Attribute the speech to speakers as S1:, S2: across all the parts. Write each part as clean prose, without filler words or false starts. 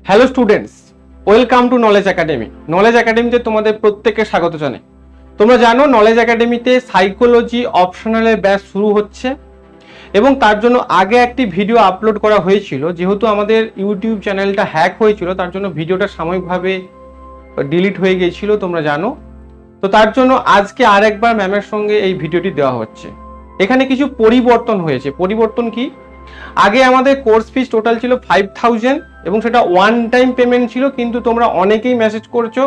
S1: Hello students, welcome to knowledge academy. Knowledge একাডেমিতে তোমাদের প্রত্যেককে স্বাগত জানাই। তোমরা জানো নলেজ একাডেমিতে সাইকোলজি অপশনালের ব্যাচ শুরু হচ্ছে এবং তার জন্য আগে একটি ভিডিও আপলোড করা হয়েছিল। যেহেতু আমাদের ইউটিউব চ্যানেলটা হ্যাক হয়েছিল তার জন্য ভিডিওটা সাময়িকভাবে ডিলিট হয়ে গিয়েছিল, তোমরা জানো। তো তার জন্য আজকে আরেকবার ম্যামের সঙ্গে এই ভিডিওটি দেওয়া হচ্ছে। এখানে কিছু পরিবর্তন হয়েছে। পরিবর্তন কি? আগে আমাদের কোর্স ফিস টোটাল ছিল 5000 এবং সেটা ওয়ান টাইম পেমেন্ট ছিল, কিন্তু তোমরা অনেকেই মেসেজ করছো,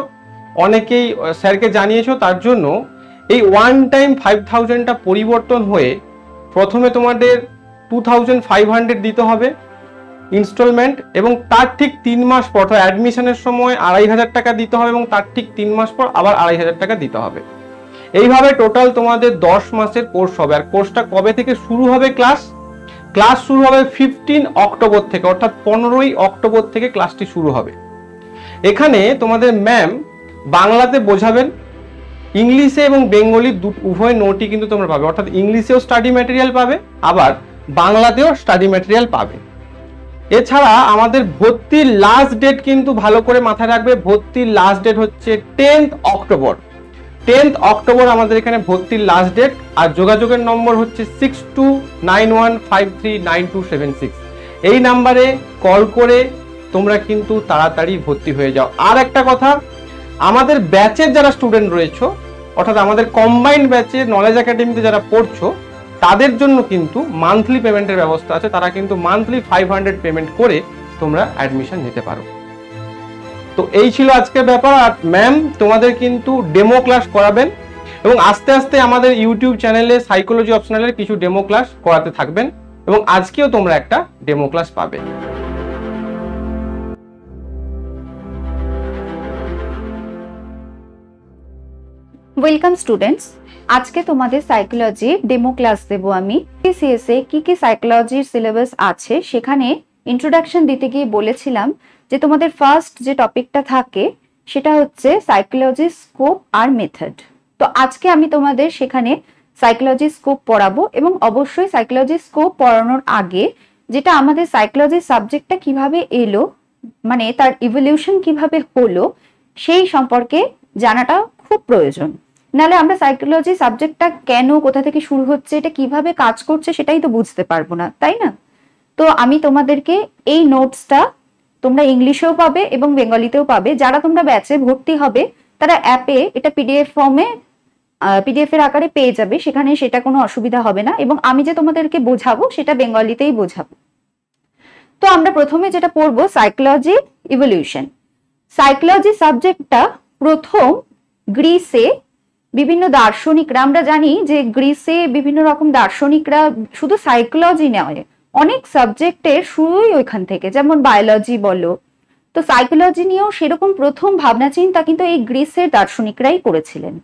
S1: অনেকেই স্যারকে জানিয়েছো, তার জন্য এই ওয়ান টাইম 5000টা পরিবর্তন হয়ে প্রথমে তোমাদের 2500 দিতে হবে ইনস্টলমেন্ট, এবং তার ঠিক 3 মাস পর অ্যাডমিশনের সময় 2500 টাকা দিতে হবে এবং তার ঠিক 3 মাস পর আবার 2500 টাকা দিতে হবে। এইভাবে টোটাল তোমাদের 10 মাসের কোর্স হবে। আর কোর্সটা কবে থেকে শুরু হবে? ক্লাস শুরু হবে 15 অক্টোবর থেকে, অর্থাৎ 15ই অক্টোবর থেকে ক্লাসটি শুরু হবে। এখানে তোমাদের ম্যাম বাংলাতে বোঝাবেন, ইংলিশে এবং বেঙ্গলি উভয় নোটই কিন্তু তোমরা পাবে, অর্থাৎ ইংলিশেও স্টাডি ম্যাটেরিয়াল পাবে আবার বাংলাতেও স্টাডি ম্যাটেরিয়াল পাবে। এছাড়া আমাদের ভর্তির লাস্ট ডেট কিন্তু ভালো করে মাথায় রাখবে, ভর্তির লাস্ট ডেট হচ্ছে 10th অক্টোবর। 10th অক্টোবর আমাদের এখানে ভর্তির লাস্ট ডেট। আর যোগাযোগের নম্বর হচ্ছে 6291539276। এই নাম্বারে কল করে তোমরা কিন্তু তাড়াতাড়ি ভর্তি হয়ে যাও। আর একটা কথা, আমাদের ব্যাচের যারা স্টুডেন্ট রয়েছে, অর্থাৎ আমাদের কম্বাইন্ড ব্যাচে নলেজ একাডেমিতে যারা পড়ছো, তাদের জন্য কিন্তু মান্থলি পেমেন্টের ব্যবস্থা আছে। তারা কিন্তু মান্থলি 500 পেমেন্ট করে তোমরা অ্যাডমিশন নিতে পারো। তো এই ছিল আজকের ব্যাপার। আর ম্যাম তোমাদের কিন্তু ডেমো ক্লাস করাবেন এবং আস্তে আস্তে আমাদের ইউটিউব চ্যানেলে সাইকোলজি অপশনালের কিছু ডেমো ক্লাস করাতে থাকবেন এবং আজকেও তোমরা একটা ডেমো ক্লাস পাবে।
S2: ওয়েলকাম স্টুডেন্টস, আজকে তোমাদের সাইকোলজি ডেমো ক্লাস দেব আমি। সিএস এ কি সাইকোলজির সিলেবাস আছে সেখানে ইন্ট্রোডাকশন দিতে গিয়ে বলেছিলাম যে তোমাদের ফার্স্ট যে টপিকটা থাকে সেটা হচ্ছে সাইকোলজি স্কোপ আর মেথড। তো আজকে আমি তোমাদের সেখানে সাইকোলজি স্কোপ পড়াবো এবং অবশ্যই সাইকোলজি স্কোপ পড়ানোর আগে যেটা আমাদের সাইকোলজি সাবজেক্টটা কিভাবে এলো, মানে তার ইভলিউশন কিভাবে হলো, সেই সম্পর্কে জানাটা খুব প্রয়োজন। নাহলে আমরা সাইকোলজি সাবজেক্টটা কেন, কোথা থেকে শুরু হচ্ছে, এটা কিভাবে কাজ করছে সেটাই তো বুঝতে পারবো না, তাই না? তো আমি তোমাদেরকে এই নোটসটা তোমরা ইংলিশেও পাবে এবং বেঙ্গলিতেও পাবে। যারা তোমরা ব্যাচে ভর্তি হবে তারা অ্যাপে এটা পিডিএফ ফর্মে পিডিএফ এর আকারে পেয়ে যাবে, সেখানে সেটা কোনো অসুবিধা হবে না। এবং আমি যে তোমাদেরকে বোঝাবো সেটা বেঙ্গলিতেই বোঝাবো। তো আমরা প্রথমে যেটা পড়বো সাইকোলজি ইভলিউশন। সাইকোলজি সাবজেক্টটা প্রথম গ্রিসে বিভিন্ন দার্শনিকরা, আমরা জানি যে গ্রিসে বিভিন্ন রকম দার্শনিকরা শুধু সাইকোলজি নয়, অনেক সাবজেক্টের শুরুই ওইখান থেকে, যেমন বায়োলজি বলো। তো সাইকোলজি নিয়েও সেরকম প্রথম ভাবনা চিন্তা কিন্তু এই গ্রিসের দার্শনিকরাই করেছিলেন।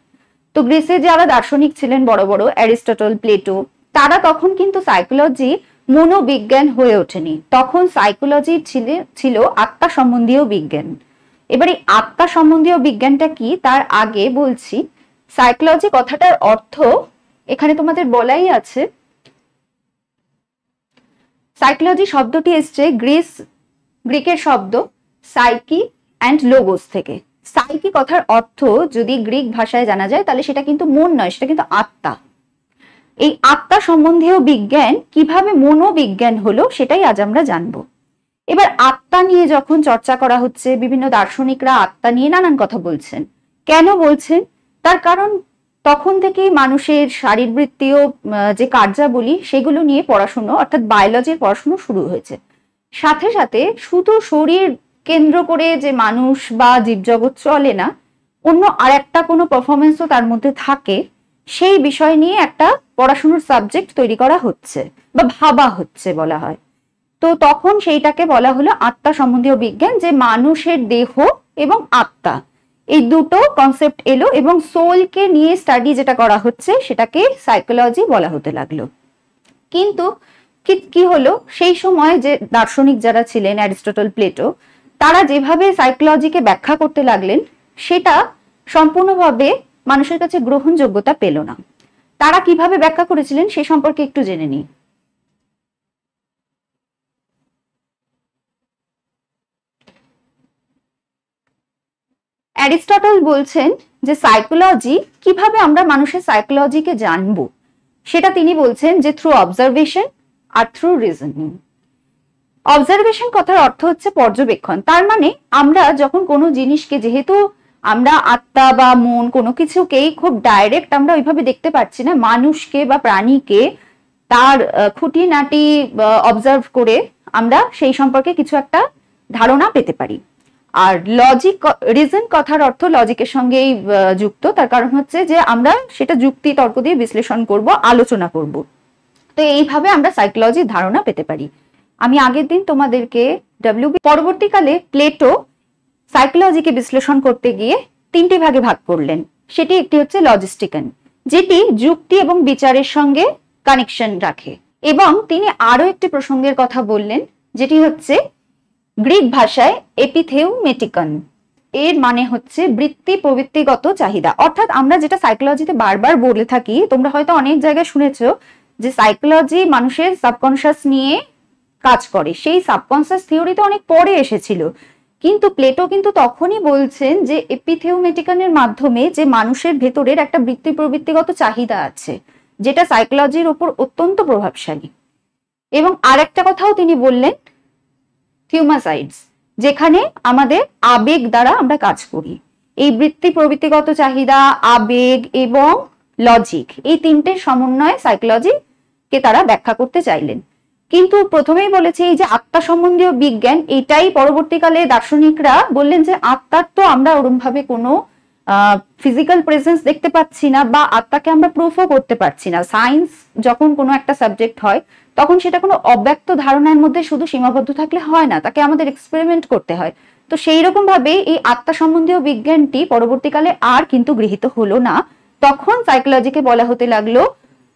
S2: তো গ্রিসে যারা দার্শনিক ছিলেন বড় বড়, অ্যারিস্টটল, প্লেটো, তারা তখন কিন্তু সাইকোলজি মনোবিজ্ঞান হয়ে ওঠেনি, তখন সাইকোলজি ছিল আত্মা সম্বন্ধীয় বিজ্ঞান। এবার এই আত্মা সম্বন্ধীয় বিজ্ঞানটা কি তার আগে বলছি, সাইকোলজি কথাটার অর্থ এখানে তোমাদের বলাই আছে। সাইকোলজি শব্দটি এসছে গ্রিকের শব্দ সাইকি অ্যান্ড লোগোস থেকে। সাইকি কথার অর্থ যদি গ্রিক ভাষায় জানা যায় তাহলে সেটা কিন্তু মন নয়, সেটা কিন্তু আত্মা। এই আত্মা সম্বন্ধীয় বিজ্ঞান কিভাবে মনোবিজ্ঞান হলো সেটাই আজ আমরা জানবো। এবার আত্মা নিয়ে যখন চর্চা করা হচ্ছে, বিভিন্ন দার্শনিকরা আত্মা নিয়ে নানান কথা বলছেন। কেন বলছেন? তার কারণ তখন থেকেই মানুষের শারীরবৃত্তীয় যে কার্যাবলী সেগুলো নিয়ে পড়াশুনো, অর্থাৎ বায়োলজির পড়াশুনো শুরু হয়েছে। সাথে সাথে শুধু শরীর কেন্দ্র করে যে মানুষ বা জীবজগৎ চলে না, অন্য আর একটা কোনো পারফরমেন্সও তার মধ্যে থাকে, সেই বিষয় নিয়ে একটা পড়াশুনোর সাবজেক্ট তৈরি করা হচ্ছে বা ভাবা হচ্ছে বলা হয়। তো তখন সেইটাকে বলা হলো আত্মা সম্বন্ধীয় বিজ্ঞান, যে মানুষের দেহ এবং আত্মা এই দুটো কনসেপ্ট এলো এবং সোলকে নিয়ে স্টাডি যেটা করা হচ্ছে সেটাকে সাইকোলজি বলা হতে লাগলো। কিন্তু কি হলো, সেই সময় যে দার্শনিক যারা ছিলেন, অ্যারিস্টটল, প্লেটো, তারা যেভাবে সাইকোলজিকে ব্যাখ্যা করতে লাগলেন সেটা সম্পূর্ণভাবে মানুষের কাছে গ্রহণযোগ্যতা পেল না। তারা কিভাবে ব্যাখ্যা করেছিলেন সে সম্পর্কে একটু জেনে নিই। অ্যারিস্টটল বলছেন যে সাইকোলজি, কিভাবে আমরা মানুষের সাইকোলজিকে জানবো, সেটা তিনি বলছেন যে থ্রু অবজারভেশন আর থ্রু রিজনিং। অবজারভেশন কথার অর্থ হচ্ছে পর্যবেক্ষণ। তার মানে আমরা যখন কোনো জিনিসকে, যেহেতু আমরা আত্মা বা মন কোনো কিছুকেই খুব ডাইরেক্ট আমরা ওইভাবে দেখতে পাচ্ছি না, মানুষকে বা প্রাণীকে তার খুঁটিনাটি অবজার্ভ করে আমরা সেই সম্পর্কে কিছু একটা ধারণা পেতে পারি। আর লজিক, রিজন কথার অর্থ লজিকের সঙ্গেই যুক্ত। তার কারণ হচ্ছে যে আমরা সেটা যুক্তি তর্ক দিয়ে বিশ্লেষণ করব, আলোচনা করব। তো এইভাবে আমরা সাইকোলজির ধারণা পেতে পারি। আমি আগের দিন তোমাদেরকে পরবর্তীকালে প্লেটো সাইকোলজিকে বিশ্লেষণ করতে গিয়ে 3টি ভাগে ভাগ করলেন। সেটি একটি হচ্ছে লজিস্টিকান, যেটি যুক্তি এবং বিচারের সঙ্গে কানেকশন রাখে, এবং তিনি আরো একটি প্রসঙ্গের কথা বললেন যেটি হচ্ছে গ্রিক ভাষায় এপিথেউমেটিকন। এর মানে হচ্ছে বৃত্তি প্রবৃত্তিগত চাহিদা। অর্থাৎ আমরা যেটা সাইকোলজিতে বারবার বলে থাকি, তোমরা হয়তো অনেক জায়গায় শুনেছো যে সাইকোলজি মানুষের সাবকনশিয়াস নিয়ে কাজ করে। সেই সাবকনশিয়াস থিওরিতে অনেক পরে এসেছিল, কিন্তু প্লেটো কিন্তু তখনই বলছেন যে এপিথেউমেটিকনের মাধ্যমে যে মানুষের ভেতরের একটা বৃত্তি প্রবৃত্তিগত চাহিদা আছে, যেটা সাইকোলজির উপর অত্যন্ত প্রভাবশালী। এবং আরেকটা কথাও তিনি বললেন, থিউমাসাইডস, যেখানে আমাদের আবেগ দ্বারা আমরা কাজ করি। এই বৃত্তি প্রবৃত্তিগত চাহিদা, আবেগ এবং লজিক, এই 3টের সমন্বয়ে সাইকোলজিকে তারা ব্যাখ্যা করতে চাইলেন। কিন্তু প্রথমেই বলেছি এই যে আত্মা সম্বন্ধীয় বিজ্ঞান, এটাই পরবর্তীকালে দার্শনিকরা বললেন যে আত্মার তো আমরা ওরম ভাবে কোনো ফিজিক্যাল প্রেজেন্স দেখতে পাচ্ছি না, বা আত্মাকে আমরা প্রুফও করতে পারছি না। সায়েন্স যখন কোনো একটা সাবজেক্ট হয় তখন সেটা কোনো অব্যক্ত ধারণার মধ্যে শুধু সীমাবদ্ধ থাকলে হয় না, তাকে আমাদের এক্সপেরিমেন্ট করতে হয়। তো সেই রকম ভাবে এই আত্মা সম্বন্ধীয় বিজ্ঞানটি পরবর্তীকালে আর কিন্তু গৃহীত হলো না। তখন সাইকোলজিকে বলা হতে লাগলো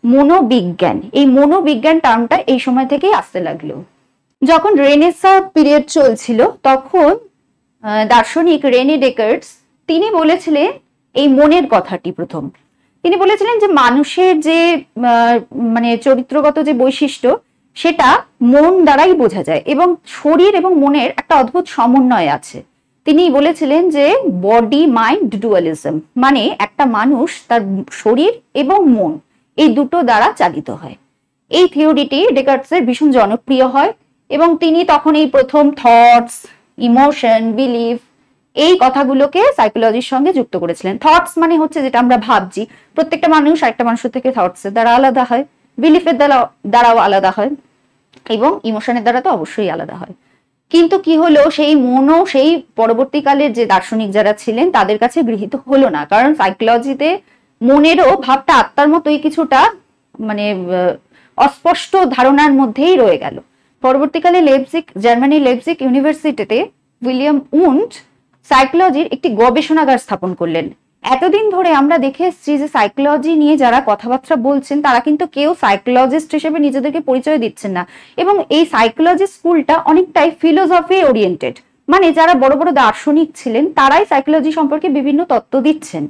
S2: মনোবিজ্ঞান। এই মনোবিজ্ঞান টার্মটা এই সময় থেকেই আসতে লাগলো। যখন রেনেসাঁ পিরিয়ড চলছিল তখন দার্শনিক রেনে ডেকার্টস তিনি বলেছিলেন এই মনের কথাটি। প্রথম তিনি বলেছিলেন যে মানুষের যে মানে চরিত্রগত যে বৈশিষ্ট্য সেটা মন দ্বারাই বোঝা যায়, এবং শরীর এবং মনের একটা অদ্ভুত সমন্বয় আছে। তিনি বলেছিলেন যে বডি মাইন্ড ডুয়ালিজম, মানে একটা মানুষ তার শরীর এবং মন এই দুটো দ্বারা চালিত হয়। এই থিওরিটি ডেকার্টসের ভীষণ জনপ্রিয় হয়, এবং তিনি তখন এই প্রথম থটস, ইমোশন, বিলিফ এই কথাগুলোকে সাইকোলজির সঙ্গে যুক্ত করেছিলেন। থটস মানে হচ্ছে যেটা আমরা ভাবছি, প্রত্যেকটা মানুষ আরেকটা মানুষের থেকে থটসের দ্বারা আলাদা হয়, বিলিফের দ্বারাও আলাদা হয়, এবং ইমোশনের দ্বারা তো অবশ্যই আলাদা হয়। কিন্তু কি হলো, সেই মনও সেই পরবর্তীকালের যে দার্শনিক যারা ছিলেন তাদের কাছে গৃহীত হলো না, কারণ সাইকোলজিতে মনেরও ভাবটা আত্মার মতোই কিছুটা মানে অস্পষ্ট ধারণার মধ্যেই রয়ে গেল। পরবর্তীকালে জার্মানির লেপজিগ ইউনিভার্সিটিতে উইলিয়াম উন্ড সাইকোলজির একটি গবেষণাগার স্থাপন করলেন। এতদিন ধরে আমরা দেখে এসেছি যে সাইকোলজি নিয়ে যারা কথাবার্তা বলছেন তারা কিন্তু কেউ সাইকোলজিস্ট হিসেবে নিজেদেরকে পরিচয় দিচ্ছেন না, এবং এই সাইকোলজি স্কুলটা অনেকটাই ফিলোসফি ওরিয়েন্টেড। মানে যারা বড় বড় দার্শনিক ছিলেন তারাই সাইকোলজি সম্পর্কে বিভিন্ন তত্ত্ব দিচ্ছেন,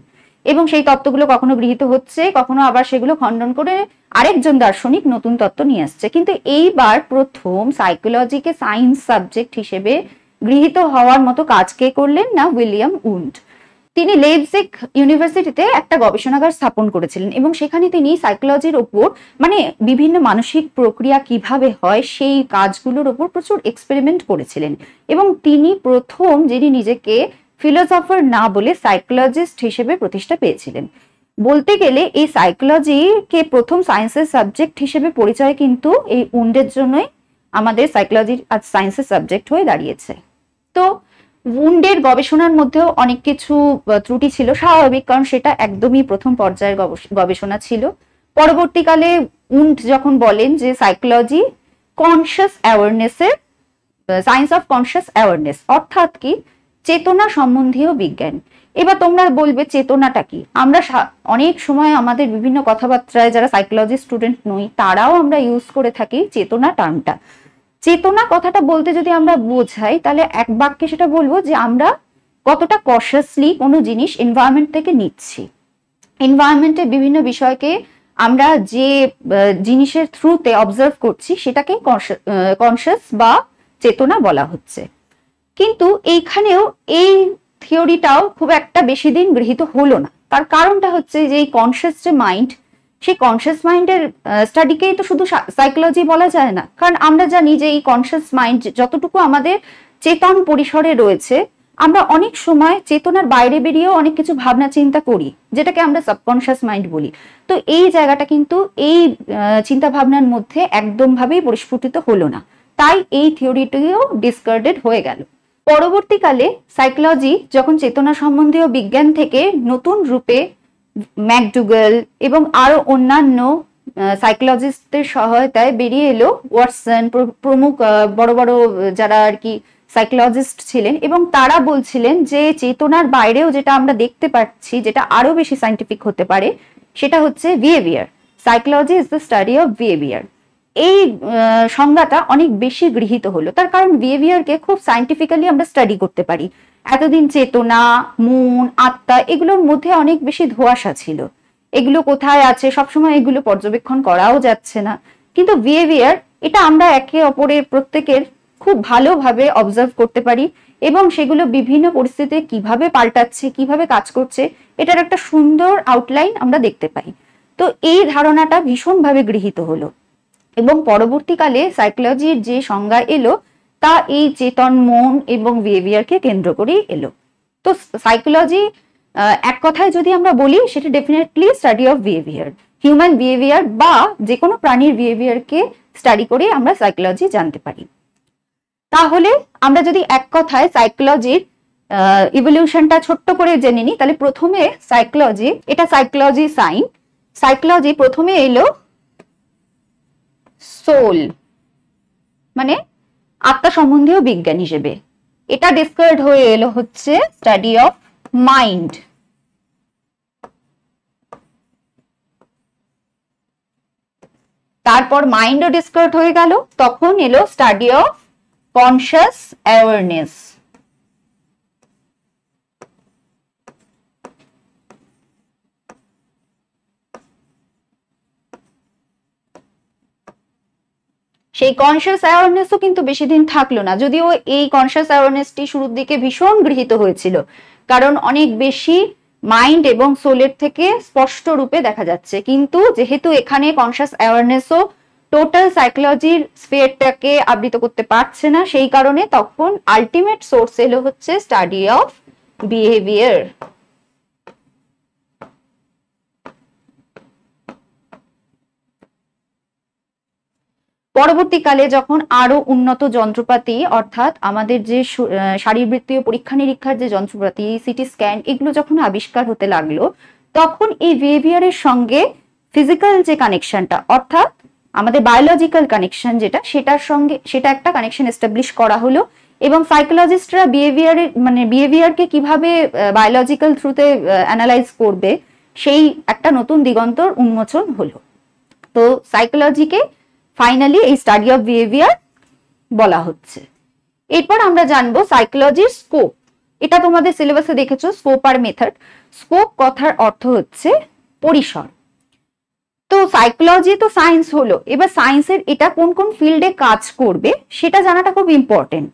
S2: এবং সেই তত্ত্বগুলো কখনো গৃহীত হচ্ছে, কখনো আবার সেগুলো খণ্ডন করে আরেকজন দার্শনিক নতুন তত্ত্ব নিয়ে আসছে। কিন্তু এইবার প্রথম সাইকোলজিকে সায়েন্স সাবজেক্ট হিসেবে গৃহীত হওয়ার মতো কাজ কে করলেন না, উইলিয়াম উন্ড। তিনি লেপজিগ ইউনিভার্সিটিতে একটা গবেষণাগার স্থাপন করেছিলেন, এবং সেখানে তিনি সাইকোলজির ওপর মানে বিভিন্ন মানসিক প্রক্রিয়া কিভাবে হয় সেই কাজগুলোর ওপর প্রচুর এক্সপেরিমেন্ট করেছিলেন। এবং তিনি প্রথম যিনি নিজেকে ফিলোসফার না বলে সাইকোলজিস্ট হিসেবে প্রতিষ্ঠা পেয়েছিলেন। বলতে গেলে এই সাইকোলজিকে প্রথম সায়েন্সের সাবজেক্ট হিসেবে পরিচয় কিন্তু এই উন্ডের জন্যই আমাদের সাইকোলজি আজ সায়েন্সের সাবজেক্ট হয়ে দাঁড়িয়েছে। তো উন্ডের গবেষণার মধ্যেও অনেক কিছু ত্রুটি ছিল, স্বাভাবিক, কারণ সেটা একদমই প্রথম পর্যায়ের গবেষণা ছিল। পরবর্তীকালে উন্ড যখন বলেন যে সাইকোলজি কনসিয়াস অ্যাওয়ারনেসের সায়েন্স অফ কনসিয়াস অ্যাওয়ারনেস, অর্থাৎ কি চেতনা সম্বন্ধীয় বিজ্ঞান। এবার তোমরা বলবে চেতনাটা কি? আমরা অনেক সময় আমাদের বিভিন্ন কথাবার্তায় যারা সাইকোলজি স্টুডেন্ট নই তারাও আমরা ইউজ করে থাকি চেতনা টার্মটা। চেতনা কথাটা বলতে যদি আমরা বোঝাই তাহলে এক বাক্যে সেটা বলবো যে আমরা কতটা কনসিয়াসলি কোনো জিনিস এনভায়রনমেন্ট থেকে নিচ্ছি। এনভায়রনমেন্টের বিভিন্ন বিষয়কে আমরা যে জিনিসের থ্রুতে অবজার্ভ করছি সেটাকে কনসিয়াস বা চেতনা বলা হচ্ছে। কিন্তু এইখানেও এই থিওরিটাও খুব একটা বেশি দিন গৃহীত হলো না। তার কারণটা হচ্ছে যে এই কনসিয়াস যে মাইন্ড, সেই কনসিয়াস মাইন্ডের স্টাডিকেই তো শুধু সাইকোলজি বলা যায় না, কারণ আমরা জানি যে এই কনসিয়াস মাইন্ড যতটুকু আমাদের চেতন পরিসরে রয়েছে, আমরা অনেক সময় চেতনার বাইরে বেরিয়েও অনেক কিছু ভাবনা চিন্তা করি, যেটাকে আমরা সাবকনশিয়াস মাইন্ড বলি। তো এই জায়গাটা কিন্তু এই চিন্তা ভাবনার মধ্যে একদম ভাবেই পরিস্ফুটিত হলো না, তাই এই থিওরিটিও ডিসকার্ডেড হয়ে গেল। পরবর্তীকালে সাইকোলজি যখন চেতনা সম্বন্ধীয় বিজ্ঞান থেকে নতুন রূপে ম্যাকডুগাল এবং আরো অন্যান্য সাইকোলজিস্টদের সহায়তায় বেরিয়ে এলো, ওয়াটসন প্রমুখ বড় বড় যারা আর কি সাইকোলজিস্ট ছিলেন, এবং তারা বলছিলেন যে চেতনার বাইরেও যেটা আমরা দেখতে পাচ্ছি, যেটা আরো বেশি সাইন্টিফিক হতে পারে, সেটা হচ্ছে behaviour. Psychology is the study of behaviour. এই সংজ্ঞাটা অনেক বেশি গৃহীত হলো, তার কারণ বিহেভিয়ারকে খুব সাইন্টিফিক্যালি আমরা স্টাডি করতে পারি। এতদিন চেতনা, মন, আত্মা এগুলোর মধ্যে অনেক বেশি ধোঁয়াশা ছিল, এগুলো কোথায় আছে সবসময় এগুলো পর্যবেক্ষণ করাও যাচ্ছে না। কিন্তু বিহেভিয়ার, এটা আমরা একে অপরের প্রত্যেকের খুব ভালোভাবে অবজার্ভ করতে পারি এবং সেগুলো বিভিন্ন পরিস্থিতিতে কিভাবে পাল্টাচ্ছে, কিভাবে কাজ করছে, এটার একটা সুন্দর আউটলাইন আমরা দেখতে পাই। তো এই ধারণাটা ভীষণভাবে গৃহীত হলো এবং পরবর্তীকালে সাইকোলজির যে সংজ্ঞা এলো তা এই চেতন, মন এবং বিহেভিয়ারকে কেন্দ্র করেই এলো। তো সাইকোলজি এক কথায় যদি আমরা বলি, সেটা definitely study of behaviour. Human behaviour বা যে কোনো প্রাণীর বিহেভিয়ারকে স্টাডি করে আমরা সাইকোলজি জানতে পারি। তাহলে আমরা যদি এক কথায় সাইকোলজির ইভলিউশনটা ছোট্ট করে জেনে নিই, তাহলে প্রথমে সাইকোলজি, এটা সাইকোলজি সাইন। সাইকোলজি প্রথমে এলো সোল মানে আত্মা সম্বন্ধীয় বিজ্ঞান হিসেবে। এটা ডিসকার্ড হয়ে এলো হচ্ছে স্টাডি অফ মাইন্ড। তারপর মাইন্ডও ডিসকার্ড হয়ে গেল, তখন এলো স্টাডি অফ কনশাস অ্যাওয়ারনেস। সেই কনশাস অ্যাওয়ারনেসও কিন্তু বেশি দিন থাকলো না, যদিও এই কনশাস অ্যাওয়ারনেসটি শুরুর দিকে ভীষণ গৃহীত হয়েছিল, কারণ অনেক বেশি মাইন্ড এবং সোলের থেকে স্পষ্ট রূপে দেখা যাচ্ছে। কিন্তু যেহেতু এখানে কনশাস অ্যাওয়ারনেসও টোটাল সাইকোলজির স্ফিয়ারটাকে আবৃত করতে পারছে না, সেই কারণে তখন আলটিমেট সোর্স এলো হচ্ছে স্টাডি অফ বিহেভিয়ার। পরবর্তীকালে যখন আরো উন্নত যন্ত্রপাতি, অর্থাৎ আমাদের যে শারীরবৃত্তীয় পরীক্ষা নিরীক্ষার যে যন্ত্রপাতি, সিটি স্ক্যান, এগুলো যখন আবিষ্কার হতে লাগলো, তখন এই বিহেভিয়ারের সঙ্গে ফিজিক্যাল যে কানেকশনটা, অর্থাৎ আমাদের বায়োলজিক্যাল কানেকশন যেটা, সেটা একটা কানেকশন এস্টাবলিশ করা হলো এবং সাইকোলজিস্টরা বিহেভিয়ারকে কিভাবে বায়োলজিক্যাল থ্রুতে অ্যানালাইজ করবে, সেই একটা নতুন দিগন্তর উন্মোচন হলো। তো সাইকোলজিকে ফাইনালি এই স্টাডি অফ বিহেভিয়ার বলা হচ্ছে। এরপর আমরা জানবো সাইকোলজির স্কোপ। এটা তোমাদের সিলেবাসে দেখেছো, স্কোপ আর মেথড। স্কোপ কথার অর্থ হচ্ছে পরিসর। তো সাইকোলজি তো সায়েন্স হলো, এবার সায়েন্সের এটা কোন কোন ফিল্ডে কাজ করবে সেটা জানাটা খুব ইম্পর্টেন্ট।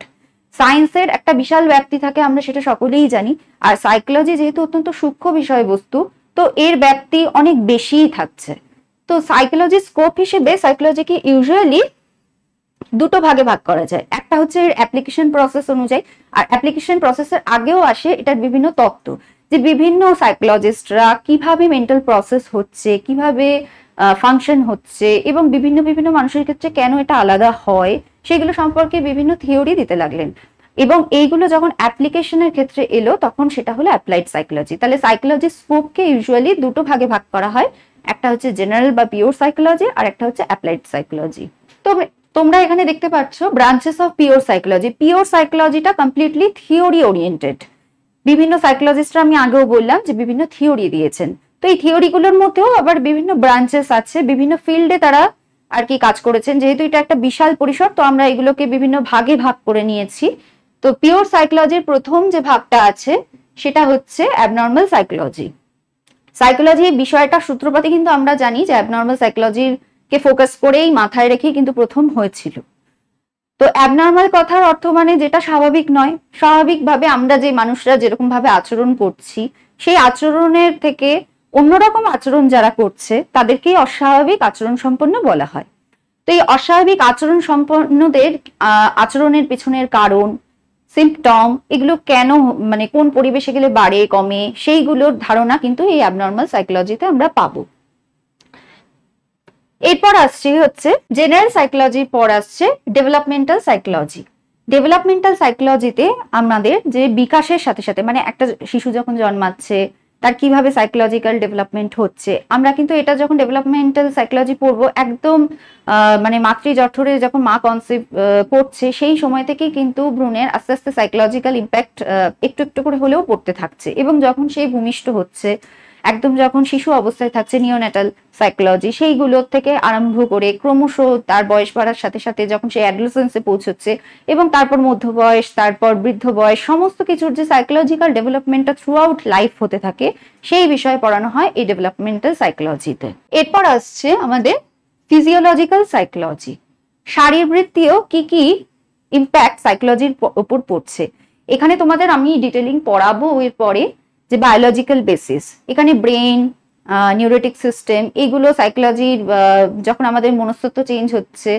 S2: সায়েন্সের একটা বিশাল ব্যাপ্তি থাকে, আমরা সেটা সকলেই জানি, আর সাইকোলজি যেহেতু অত্যন্ত সূক্ষ্ম বিষয়বস্তু, তো এর ব্যাপ্তি অনেক বেশিই থাকছে। তো সাইকোলজি স্কোপ হিসেবে সাইকোলজিকে ইউজুয়ালি দুটো ভাগে ভাগ করা যায়। একটা হচ্ছে অ্যাপ্লিকেশন প্রসেস অনুযায়ী, আর অ্যাপ্লিকেশন প্রসেসের আগেও আসে এটার বিভিন্ন তত্ত্ব, যে বিভিন্ন সাইকোলজিস্টরা কিভাবে মেন্টাল প্রসেস হচ্ছে, কিভাবে ফাংশন হচ্ছে এবং বিভিন্ন বিভিন্ন মানুষের ক্ষেত্রে কেন এটা আলাদা হয়, সেগুলো সম্পর্কে বিভিন্ন থিওরি দিতে লাগলেন। এবং এইগুলো যখন অ্যাপ্লিকেশনের ক্ষেত্রে এলো, তখন সেটা হলো অ্যাপ্লাইড সাইকোলজি। তাহলে সাইকোলজি স্কোপকে ইউজুয়ালি দুটো ভাগে ভাগ করা হয়, একটা হচ্ছে জেনারেল বা পিওর সাইকোলজি, আর একটা হচ্ছে অ্যাপ্লাইড সাইকোলজি। তো তোমরা এখানে দেখতে পাচ্ছ branches of pure psychology. Pure সাইকোলজিটা কমপ্লিটলি থিওরি ওরিয়েন্টেড। বিভিন্ন সাইকোলজিস্টরা, আমি আগেও বললাম যে বিভিন্ন থিওরি দিয়েছেন, তো এই থিওরিগুলোর মধ্যেও আবার বিভিন্ন ব্রাঞ্চেস আছে, বিভিন্ন ফিল্ডে তারা আর কি কাজ করেছেন। যেহেতু এটা একটা বিশাল পরিসর, তো আমরা এগুলোকে বিভিন্ন ভাগে ভাগ করে নিয়েছি। তো পিওর সাইকোলজির প্রথম যে ভাগটা আছে সেটা হচ্ছে অ্যাবনর্মাল সাইকোলজি। সাইকোলজি বিষয়টা সূত্রপাতি কিন্তু আমরা জানি যে অ্যাবনর্মাল সাইকোলজির কে ফোকাস করেই, মাথায় রেখেই কিন্তু প্রথম হয়েছিল। তো অ্যাবনর্মাল কথার অর্থ মানে যেটা স্বাভাবিক নয়, স্বাভাবিকভাবে আমরা যে মানুষরা যেরকম ভাবে আচরণ করছি সেই আচরণের থেকে অন্যরকম আচরণ যারা করছে তাদেরকেই অস্বাভাবিক আচরণ সম্পন্ন বলা হয়। তো এই অস্বাভাবিক আচরণ সম্পন্নদের আচরণের পেছনের কারণ, সিম্পটম, এগুলো কেন মানে কোন পরিবেশে গেলে বাড়ে কমে সেইগুলোর ধারণা কিন্তু এই অ্যাবনর্মাল সাইকোলজিতে আমরা পাবো। এরপর আসছে হচ্ছে জেনারেল সাইকোলজির পর আসছে ডেভেলপমেন্টাল সাইকোলজি। ডেভেলপমেন্টাল সাইকোলজিতে আমাদের যে বিকাশের সাথে সাথে মানে একটা শিশু যখন জন্মাচ্ছে তার কিভাবে সাইকোলজিক্যাল ডেভেলপমেন্ট হচ্ছে, আমরা কিন্তু এটা যখন ডেভেলপমেন্টাল সাইকোলজি পড়বো একদম মানে মাতৃজঠরে যখন মা কনসিভ করছে সেই সময় থেকেই কিন্তু ভ্রূণের আস্তে আস্তে সাইকোলজিক্যাল ইম্প্যাক্ট একটু একটু করে হলেও পড়তে থাকছে, এবং যখন সেই ভূমিষ্ঠ হচ্ছে একদম যখন শিশু অবস্থায় থাকছে নিওন্যাটাল সাইকোলজি, সেইগুলোর থেকে আরম্ভ করে ক্রমশ তার বয়স বাড়ার সাথে সাথে যখন সে অ্যাডোলেসেন্সে পৌঁছচ্ছে এবং তারপর মধ্য বয়স, তারপর বৃদ্ধ বয়স, সমস্ত কিছুর যে সাইকোলজিক্যাল ডেভেলপমেন্টটা থ্রু আউট লাইফ হতে থাকে সেই বিষয়ে পড়ানো হয় এই ডেভেলপমেন্টাল সাইকোলজিতে। এরপর আসছে আমাদের ফিজিওলজিক্যাল সাইকোলজি। শারীরবৃত্তীয় কি কি ইম্প্যাক্ট সাইকোলজির উপর পড়ছে এখানে তোমাদের আমি ডিটেলিং পড়াবো এর পরে। যে বায়োলজিক্যাল বেসিস, এখানে ব্রেন, নিউরোটিক সিস্টেম, এইগুলো সাইকোলজির যখন আমাদের মনস্তত্ত্ব চেঞ্জ হচ্ছে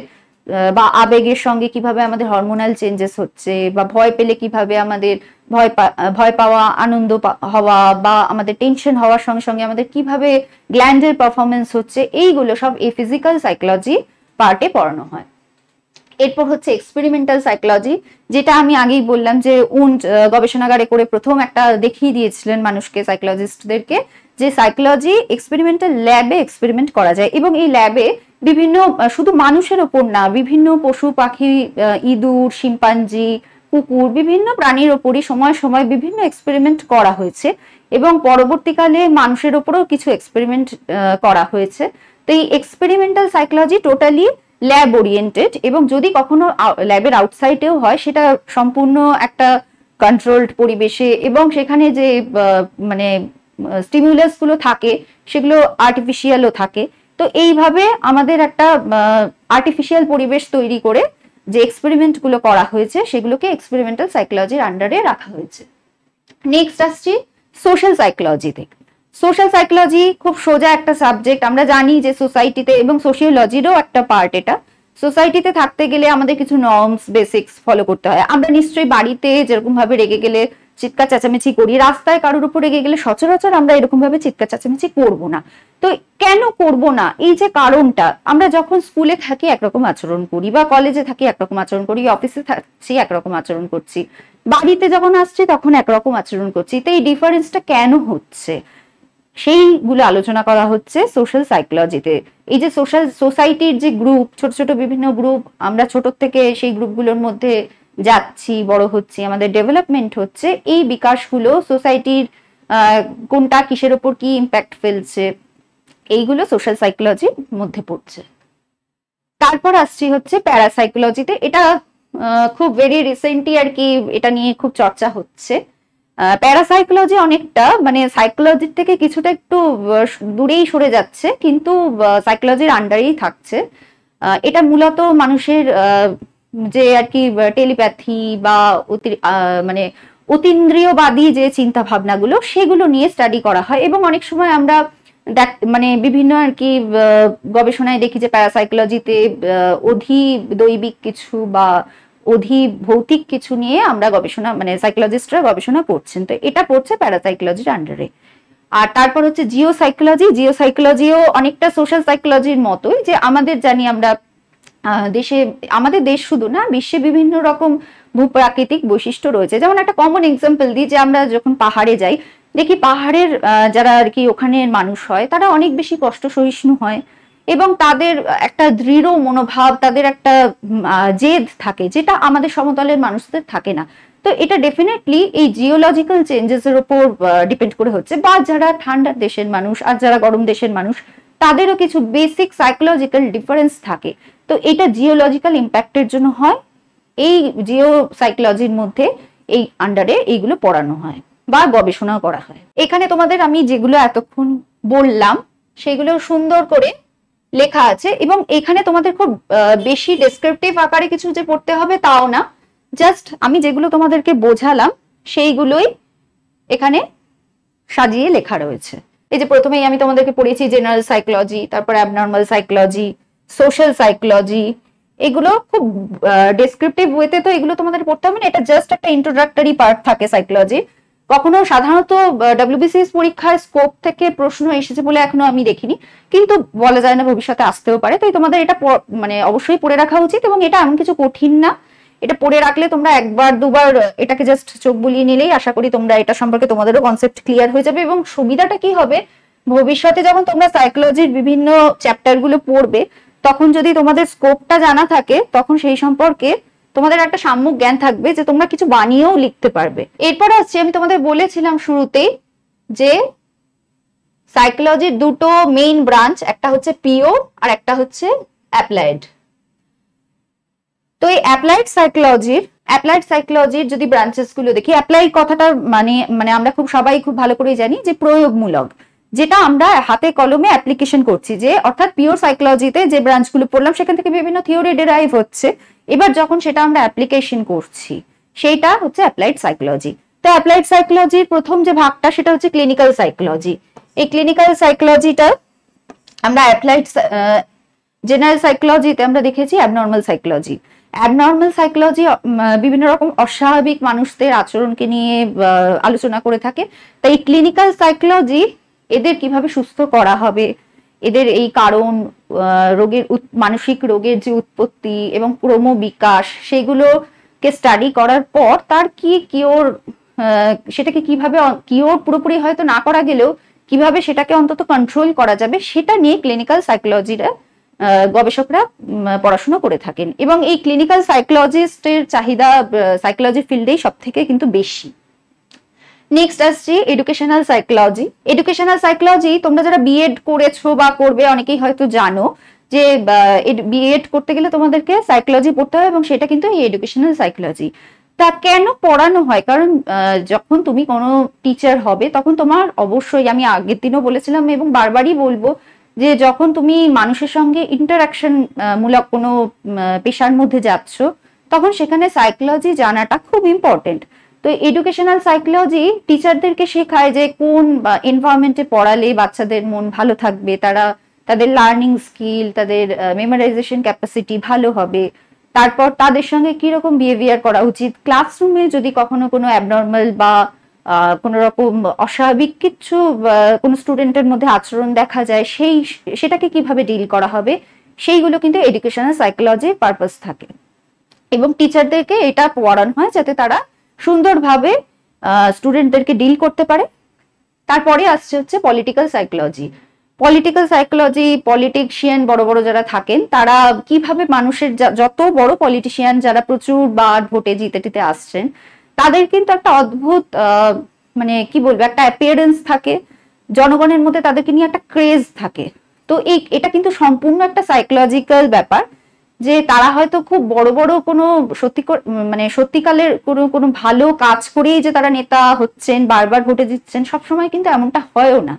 S2: বা আবেগের সঙ্গে কিভাবে আমাদের হরমোনাল চেঞ্জেস হচ্ছে, বা ভয় পেলে কিভাবে আমাদের ভয় পাওয়া, আনন্দ হওয়া, বা আমাদের টেনশন হওয়ার সঙ্গে সঙ্গে আমাদের কিভাবে গ্ল্যান্ডের পারফরমেন্স হচ্ছে, এইগুলো সব এই ফিজিক্যাল সাইকোলজি পার্টে পড়ানো হয়। এরপর হচ্ছে এক্সপেরিমেন্টাল সাইকোলজি, যেটা আমি আগেই বললাম যে উন্ড গবেষণাগারে করে প্রথম একটা দেখিয়ে দিয়েছিলেন মানুষকে, সাইকোলজিস্টদেরকে, যে সাইকোলজি এক্সপেরিমেন্টাল ল্যাবে এক্সপেরিমেন্ট করা যায়, এবং এই ল্যাবে বিভিন্ন শুধু মানুষের ওপর না, বিভিন্ন পশু পাখি, ইঁদুর, শিম্পাঞ্জি, কুকুর, বিভিন্ন প্রাণীর ওপরই সময় সময় বিভিন্ন এক্সপেরিমেন্ট করা হয়েছে, এবং পরবর্তীকালে মানুষের ওপরেও কিছু এক্সপেরিমেন্ট করা হয়েছে। তো এই experimental psychology totally lab oriented, এবং যদি কখনো ল্যাবের আউটসাইডেও হয় সেটা সম্পূর্ণ একটা কন্ট্রোলড পরিবেশে, এবং সেখানে যে মানে স্টিমুলাস গুলো থাকে সেগুলো আর্টিফিশিয়ালও থাকে। তো এইভাবে আমাদের একটা আর্টিফিশিয়াল পরিবেশ তৈরি করে যে এক্সপেরিমেন্ট গুলো করা হয়েছে সেগুলোকে এক্সপেরিমেন্টাল সাইকোলজির আন্ডারে রাখা হয়েছে। নেক্সট আসছি সোশ্যাল সাইকোলজিতে। সোশ্যাল সাইকোলজি খুব সোজা একটা সাবজেক্ট। আমরা জানি যে সোসাইটিতে, এবং সোশিওলজিরও একটা পার্ট এটা, সোসাইটিতে থাকতে গেলে আমাদের কিছু নর্মস বেসিক্স ফলো করতে হয়। আমরা নিশ্চয়ই বাড়িতে যেরকম ভাবে রেগে গেলে চিৎকার চেঁচামেচি করি, রাস্তায় কারোর উপর রেগে গেলে সচরাচর আমরা এরকম ভাবে চিৎকার চেঁচামেচি করবো না। তো কেন করব না, এই যে কারণটা, আমরা যখন স্কুলে থাকি একরকম আচরণ করি, বা কলেজে থাকি একরকম আচরণ করি, অফিসে থাকছি একরকম আচরণ করছি, বাড়িতে যখন আসছি তখন একরকম আচরণ করছি। তো এই ডিফারেন্সটা কেন হচ্ছে সেইগুলো আলোচনা করা হচ্ছে সোশ্যাল সাইকোলজিতে। এই যে সোসাইটির যে গ্রুপ, ছোট ছোট বিভিন্ন গ্রুপ, আমরা ছোট থেকে সেই গ্রুপগুলোর মধ্যে যাচ্ছি, বড় হচ্ছি, আমাদের ডেভেলপমেন্ট হচ্ছে, এই বিকাশগুলো সোসাইটির কোনটা কিসের ওপর কি ইম্প্যাক্ট ফেলছে, এইগুলো সোশ্যাল সাইকোলজির মধ্যে পড়ছে। তারপর আসছি হচ্ছে প্যারাসাইকোলজিতে। এটা খুব ভেরি রিসেন্টলি আর কি এটা নিয়ে খুব চর্চা হচ্ছে। প্যারাসাইকোলজি অনেকটা মানে সাইকোলজির থেকে কিছুটা একটু দূরেই সরে যাচ্ছে, কিন্তু সাইকোলজির আন্ডারেই থাকছে। এটা মূলত মানুষের যে আর কি টেলিপ্যাথি বা মানে অতীন্দ্রিয়বাদী যে চিন্তা ভাবনাগুলো সেগুলো নিয়ে স্টাডি করা হয়, এবং অনেক সময় আমরা মানে বিভিন্ন আর কি গবেষণায় দেখি যে প্যারাসাইকোলজিতে অধিদৈবিক কিছু বা ভৌতিক কিছু নিয়ে আমরা গবেষণা মানে সাইকোলজিস্টরা গবেষণা করছেন। তো এটা পড়ছে প্যারাসাইকোলজির আন্ডারে। আর তারপর হচ্ছে জিও সাইকোলজি। জিও সাইকোলজিও অনেকটা সোশ্যাল সাইকোলজির মতোই, যে আমাদের জানি আমরা দেশে, আমাদের দেশ শুধু না বিশ্বে বিভিন্ন রকম ভূপ্রাকৃতিক বৈশিষ্ট্য রয়েছে। যেমন একটা কমন এক্সাম্পল দিই, যে আমরা যখন পাহাড়ে যাই দেখি পাহাড়ের যারা আর কি ওখানের মানুষ হয় তারা অনেক বেশি কষ্ট সহিষ্ণু হয়, এবং তাদের একটা দৃঢ় মনোভাব, তাদের একটা জেদ থাকে, যেটা আমাদের সমতলের মানুষদের থাকে না। তো এটা ডেফিনেটলি এই জিওলজিক্যাল চেঞ্জেস এর উপর ডিপেন্ড করে হচ্ছে। বা যারা ঠান্ডার দেশের মানুষ আর যারা গরম দেশের মানুষ, তাদেরও কিছু বেসিক সাইকোলজিক্যাল ডিফারেন্স থাকে। তো এটা জিওলজিক্যাল ইম্প্যাক্টের জন্য হয়। এই জিও সাইকোলজির মধ্যে এই আন্ডারে এইগুলো পড়ানো হয় বা গবেষণাও করা হয়। এখানে তোমাদের আমি যেগুলো এতক্ষণ বললাম সেগুলো সুন্দর করে লেখা আছে, এবং এখানে তোমাদের খুব বেশি ডেসক্রিপটিভ আকারে কিছু যে পড়তে হবে তাও না, জাস্ট আমি যেগুলো তোমাদেরকে বোঝালাম সেইগুলোই এখানে সাজিয়ে লেখা রয়েছে। এই যে প্রথমেই আমি তোমাদেরকে পড়িয়েছি জেনারেল সাইকোলজি, তারপর অ্যাবনর্মাল সাইকোলজি, সোশ্যাল সাইকোলজি, এগুলো খুব ডেসক্রিপটিভ ওয়েতে তো এগুলো তোমাদের পড়তে হবে না, এটা জাস্ট একটা ইন্ট্রোডাক্টরি পার্ট থাকে সাইকোলজি। কখনো সাধারণত ডব্লিউবিসিএস পরীক্ষায় স্কোপ থেকে প্রশ্ন এসেছে বলে এখনো আমি দেখিনি, কিন্তু বলা যায় না, ভবিষ্যতে আসতেও পারে। তাই তোমাদের এটা মানে অবশ্যই পড়ে রাখা উচিত, এবং এটা এমন কিছু কঠিন না, এটা পড়ে রাখলে তোমরা একবার দুবার এটাকে জাস্ট চোখ বুলিয়ে নিলেই আশা করি তোমরা এটা সম্পর্কে তোমাদেরও কনসেপ্ট ক্লিয়ার হয়ে যাবে। এবং সুবিধাটা কি হবে, ভবিষ্যতে যখন তোমরা সাইকোলজির বিভিন্ন চ্যাপ্টার গুলো পড়বে, তখন যদি তোমাদের স্কোপটা জানা থাকে, তখন সেই সম্পর্কে তোমাদের একটা সাম্যক জ্ঞান থাকবে যে তোমরা কিছু বানিয়েও লিখতে পারবে। এরপর আসছে, আমি তোমাদের বলেছিলাম শুরুতেই যে সাইকোলজির দুটো মেইন ব্রাঞ্চ, একটা হচ্ছে পিওর আর একটা হচ্ছে অ্যাপ্লাইড। তো এই অ্যাপ্লাইড সাইকোলজির যদি ব্রাঞ্চেস গুলো দেখি, অ্যাপ্লাইড কথাটা মানে আমরা সবাই খুব ভালো করে জানি যে প্রয়োগমূলক, যেটা আমরা হাতে কলমে অ্যাপ্লিকেশন করছি, যে অর্থাৎ পিওর সাইকোলজিতে যে ব্রাঞ্চগুলো পড়লাম সেখান থেকে বিভিন্ন থিওরি ডেরাইভ হচ্ছে, এবার যখন সেটা আমরা অ্যাপ্লিকেশন করছি সেইটা হচ্ছে অ্যাপ্লাইড সাইকোলজি। তো অ্যাপ্লাইড সাইকোলজির প্রথম যে ভাগটা সেটা হচ্ছে ক্লিনিক্যাল সাইকোলজি। এই ক্লিনিক্যাল সাইকোলজিটা আমরা অ্যাপ্লাইড জেনারেল সাইকোলজিতে আমরা দেখেছি অ্যাবনর্মাল সাইকোলজি। অ্যাবনর্মাল সাইকোলজি বিভিন্ন রকম অস্বাভাবিক মানুষদের আচরণকে নিয়ে আলোচনা করে থাকে। তাই ক্লিনিক্যাল সাইকোলজি এদের কিভাবে সুস্থ করা হবে, এদের এই কারণ, রোগের মানসিক রোগের যে উৎপত্তি এবং ক্রমবিকাশ, সেগুলোকে স্টাডি করার পর তার কি কিওর, সেটাকে কিভাবে কিওর পুরোপুরি হয়তো না করা গেলেও কিভাবে সেটাকে অন্তত কন্ট্রোল করা যাবে, সেটা নিয়ে ক্লিনিক্যাল সাইকোলজিরা গবেষকরা পড়াশোনা করে থাকেন। এবং এই ক্লিনিক্যাল সাইকোলজিস্টের চাহিদা সাইকোলজি ফিল্ডেই সব থেকে কিন্তু বেশি। নেক্সট আসছি এডুকেশনাল সাইকোলজি। এডুকেশনাল সাইকোলজি তোমরা যারা বিএড করেছো বা করবে অনেকেই হয়তো জানো যে বিএড করতে গেলে তোমাদেরকে সাইকোলজি পড়তে হয়, এবং সেটা কিন্তু এই এডুকেশনাল সাইকোলজি। তা কেন পড়ানো হয়? কারণ যখন তুমি কোনো টিচার হবে তখন তোমার অবশ্যই, আমি আগের দিনও বলেছিলাম এবং বারবারই বলবো, যে যখন তুমি মানুষের সঙ্গে ইন্টারাকশন মূলক কোনো পেশার মধ্যে যাচ্ছ, তখন সেখানে সাইকোলজি জানাটা খুব ইম্পর্টেন্ট। তো এডুকেশনাল সাইকোলজি টিচারদেরকে শেখায় যে কোন এনভায়রনমেন্টে পড়ালে বাচ্চাদের মন ভালো থাকবে, তাদের লার্নিং স্কিল, তাদের মেমোরাইজেশন ক্যাপাসিটি ভালো হবে, তারপর তাদের সঙ্গে কিরকম বিহেভিয়ার করা উচিত, ক্লাসরুমে যদি কখনো কোনো অ্যাবনর্মাল বা কোন রকম অস্বাভাবিক কিছু কোন স্টুডেন্টের মধ্যে আচরণ দেখা যায়, সেটাকে কিভাবে ডিল করা হবে, সেইগুলো কিন্তু এডুকেশনাল সাইকোলজির পারপাস থাকে। এবং টিচারদেরকে এটা পড়ানো হয় যাতে তারা সুন্দরভাবে স্টুডেন্টদেরকে ডিল করতে পারে। তারপরে আসছে হচ্ছে পলিটিক্যাল সাইকোলজি। পলিটিশিয়ান বড় বড় যারা থাকেন, তারা কিভাবে মানুষের, যত বড় পলিটিশিয়ান যারা প্রচুর বার ভোটে জিতে আসছেন, তাদের কিন্তু একটা অদ্ভুত মানে কি বলবো, একটা অ্যাপিয়ারেন্স থাকে, জনগণের মধ্যে তাদেরকে নিয়ে একটা ক্রেজ থাকে। তো এটা কিন্তু সম্পূর্ণ একটা সাইকোলজিক্যাল ব্যাপার, যে তারা হয়তো খুব বড় বড় কোনো সত্যিকালের কোনো ভালো কাজ করেই যে তারা নেতা হচ্ছেন, বারবার ভোটে জিতছেন, সবসময় কিন্তু এমনটা হয়ও না।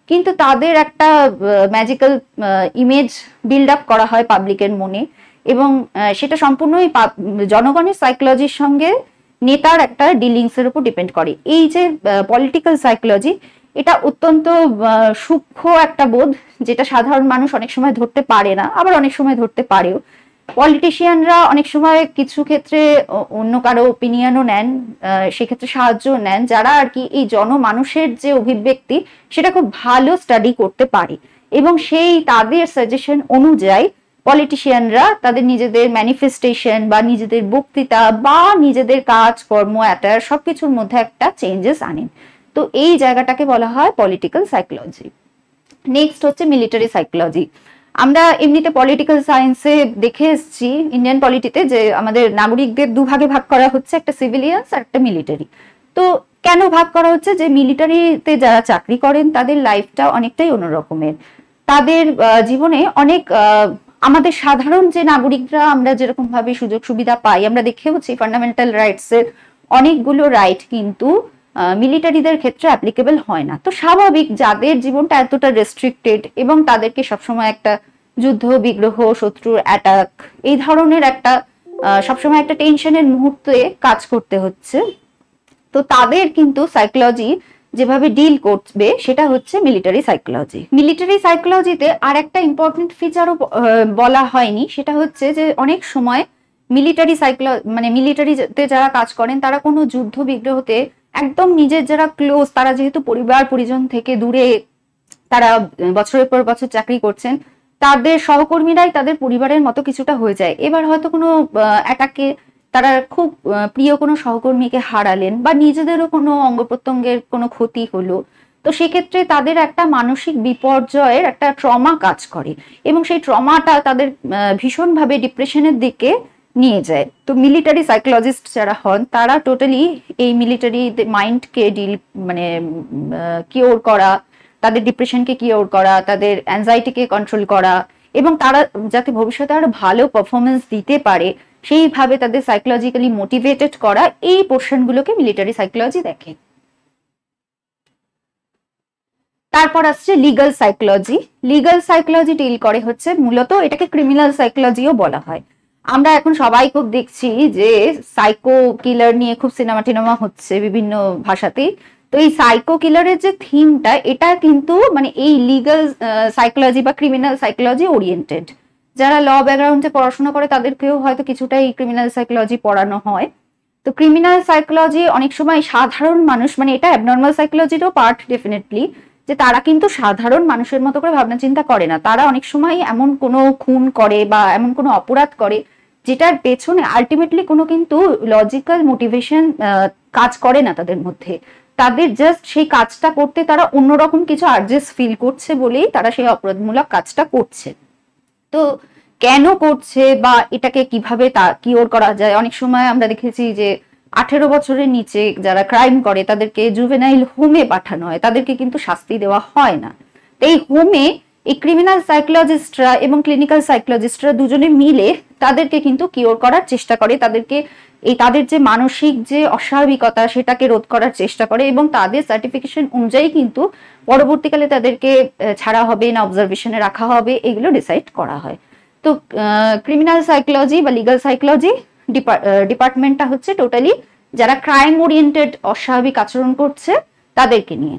S2: কিন্তু তাদের একটা ম্যাজিক্যাল ইমেজ বিল্ড আপ করা হয় পাবলিকের মনে, এবং সেটা সম্পূর্ণই জনগণের সাইকোলজির সঙ্গে নেতার একটা ডিলিংস এর উপর ডিপেন্ড করে। এই যে পলিটিক্যাল সাইকোলজি, এটা অত্যন্ত সূক্ষ্ম একটা বোধ, যেটা সাধারণ মানুষ অনেক সময় ধরতে পারে না, আবার অনেক সময় ধরতে পারেও। পলিটিশিয়ানরা অনেক সময় কিছু ক্ষেত্রে অন্য কারো ওপিনিয়নও নেন, সেক্ষেত্রে সাহায্য নেন, যারা আর কি এই জনমানুষের যে অভিব্যক্তি সেটা খুব ভালো স্টাডি করতে পারে, এবং সেই তাদের সাজেশন অনুযায়ী পলিটিশিয়ানরা তাদের নিজেদের ম্যানিফেস্টেশন বা নিজেদের বক্তৃতা বা নিজেদের কাজকর্ম অ্যাটায়ার সবকিছুর মধ্যে একটা চেঞ্জেস আনেন। তো এই জায়গাটাকে বলা হয় পলিটিক্যাল সাইকোলজি। নেক্সট হচ্ছে মিলিটারি সাইকোলজি। আমরা এমনিতে পলিটিক্যাল সায়েন্সে দেখে এসেছি ইন্ডিয়ান পলিটিতে যে আমাদের নাগরিকদের দুভাগে ভাগ করা হচ্ছে, একটা সিভিলিয়ান্স আর একটা মিলিটারি। তো কেন ভাগ করা হচ্ছে? যে মিলিটারিতে যারা চাকরি করেন তাদের লাইফটা অনেকটাই অন্যরকমের, তাদের জীবনে অনেক আমাদের সাধারণ যে নাগরিকরা আমরা যেরকম ভাবে সুযোগ সুবিধা পাই, আমরা দেখেওছি ফান্ডামেন্টাল রাইটস এর অনেকগুলো রাইট কিন্তু মিলিটারিদের ক্ষেত্রে অ্যাপ্লিকেবল হয় না। তো স্বাভাবিক, যাদের জীবনটা এতটা রেস্ট্রিক্টেড এবং তাদেরকে সবসময় একটা যুদ্ধ বিগ্রহ, শত্রুর অ্যাটাক, এই ধরনের একটা সবসময় একটা টেনশনের মুহূর্তে কাজ করতে হচ্ছে। তো তাদের কিন্তু সাইকোলজি যেভাবে ডিল করবে সেটা হচ্ছে মিলিটারি সাইকোলজি। মিলিটারি সাইকোলজিতে আর একটা ইম্পর্টেন্ট ফিচারও বলা হয়নি, সেটা হচ্ছে যে অনেক সময় মিলিটারি মানে মিলিটারিতে যারা কাজ করেন তারা কোনো যুদ্ধ বিগ্রহতে একদম নিজের যারা ক্লোজ, তারা যেহেতু পরিবার পরিজন থেকে দূরে, তারা বছরের পর বছর চাকরি করছেন, তাদের সহকর্মীরাই তাদের পরিবারের মতো কিছুটা হয়ে যায়। এবার হয়তো কোনো অ্যাটাকে তারা খুব প্রিয় কোনো সহকর্মীকে হারালেন বা নিজেদেরও কোনো অঙ্গ প্রত্যঙ্গের কোনো ক্ষতি হলো, তো সেক্ষেত্রে তাদের একটা মানসিক বিপর্যয়ের একটা ট্রমা কাজ করে এবং সেই ট্রমাটা তাদের ভীষণভাবে ডিপ্রেশনের দিকে নিয়ে যায়। তো মিলিটারি সাইকোলজিস্ট যারা হন তারা টোটালি এই মিলিটারি মাইন্ডকে মানে কিওর করা, তাদের ডিপ্রেশনকে কিওর করা, তাদের অ্যাংজাইটিকে কন্ট্রোল করা এবং তারা যাতে ভবিষ্যতে আরো ভালো পারফরমেন্স দিতে পারে সেইভাবে তাদের সাইকোলজিক্যালি মোটিভেটেড করা, এই পোর্শনগুলোকে মিলিটারি সাইকোলজি দেখে। তারপর আসছে legal psychology. Legal psychology deal করে হচ্ছে মূলত, এটাকে ক্রিমিনাল সাইকোলজিও বলা হয়। আমরা এখন সবাই খুব দেখছি যে সাইকো কিলার নিয়ে খুব সিনেমা টিনেমা হচ্ছে বিভিন্ন ভাষাতেই। তো এই সাইকো কিলারের যে থিমটা, এটা কিন্তু মানে এই লিগ্যাল সাইকোলজি বা ক্রিমিনাল সাইকোলজি ওরিয়েন্টেড। যারা ল ব্যাকগ্রাউন্ডে পড়াশোনা করে তাদেরকেও হয়তো কিছুটা এই ক্রিমিনাল সাইকোলজি পড়ানো হয়। তো ক্রিমিনাল সাইকোলজি অনেক সময় সাধারণ মানুষ, মানে এটা অ্যাবনর্মাল সাইকোলজিরও পার্ট ডেফিনেটলি, যে তারা কিন্তু সাধারণ মানুষের মতো করে ভাবনা চিন্তা করে না। তারা অনেক সময় এমন কোনো খুন করে বা এমন কোনো অপরাধ করে যেটার পেছনে আলটিমেটলি কোনো কিন্তু লজিক্যাল মোটিভেশন কাজ করে না তাদের মধ্যে। তাদের জাস্ট সেই কাজটা করতে তারা অন্যরকম কিছু আর্জেস ফিল করছে বলেই তারা সেই অপরাধমূলক কাজটা করছে। তো কেন করছে বা এটাকে কিভাবে কিওর করা যায়, অনেক সময় আমরা দেখেছি যে 18 বছরের নিচে যারা ক্রাইম করে তাদেরকে জুভেনাইল হোমে পাঠানো হয়, তাদেরকে কিন্তু শাস্তি দেওয়া হয় না। তো এই হোমে এই ক্রিমিনাল সাইকোলজিস্টরা এবং ক্লিনিক্যাল সাইকোলজিস্টরা দুজনে মিলে তাদেরকে কিন্তু কিওর করার চেষ্টা করে, তাদেরকে এই তাদের যে মানসিক যে অস্বাভাবিকতা সেটাকে রোধ করার চেষ্টা করে এবং তাদের সার্টিফিকেশন অনুযায়ী কিন্তু পরবর্তীকালে তাদেরকে ছাড়া হবে না অবজারভেশনে রাখা হবে, এগুলো ডিসাইড করা হয়। তো ক্রিমিনাল সাইকোলজি বা লিগ্যাল সাইকোলজি ডিপার্টমেন্টটা হচ্ছে টোটালি যারা ক্রাইম ওরিয়েন্টেড অস্বাভাবিক আচরণ করছে তাদেরকে নিয়ে।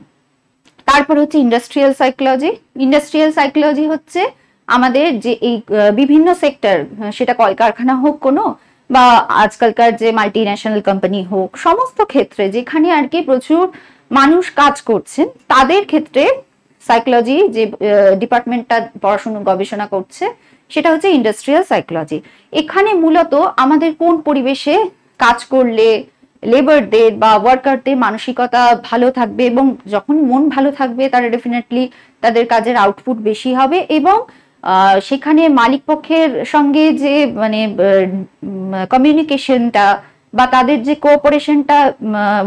S2: তারপর হচ্ছে ইন্ডাস্ট্রিয়াল সাইকোলজি। ইন্ডাস্ট্রিয়াল সাইকোলজি হচ্ছে আমাদের যে এই বিভিন্ন সেক্টর, সেটা কলকারখানা হোক কোনো বা আজকালকার যে মাল্টি ন্যাশনাল কোম্পানি হোক, সমস্ত ক্ষেত্রে যেখানে আর কি প্রচুর মানুষ কাজ করছেন তাদের ক্ষেত্রে সাইকোলজি যে ডিপার্টমেন্টটা পড়াশোনা গবেষণা করছে সেটা হচ্ছে ইন্ডাস্ট্রিয়াল সাইকোলজি। এখানে মূলত আমাদের কোন পরিবেশে কাজ করলে লেবারদের বা ওয়ার্কারদের মানসিকতা ভালো থাকবে এবং যখন মন ভালো থাকবে তারা ডেফিনেটলি তাদের কাজের আউটপুট বেশি হবে এবং সেখানে মালিক পক্ষের সঙ্গে যে মানে কমিউনিকেশনটা বা তাদের যে কোঅপারেশনটা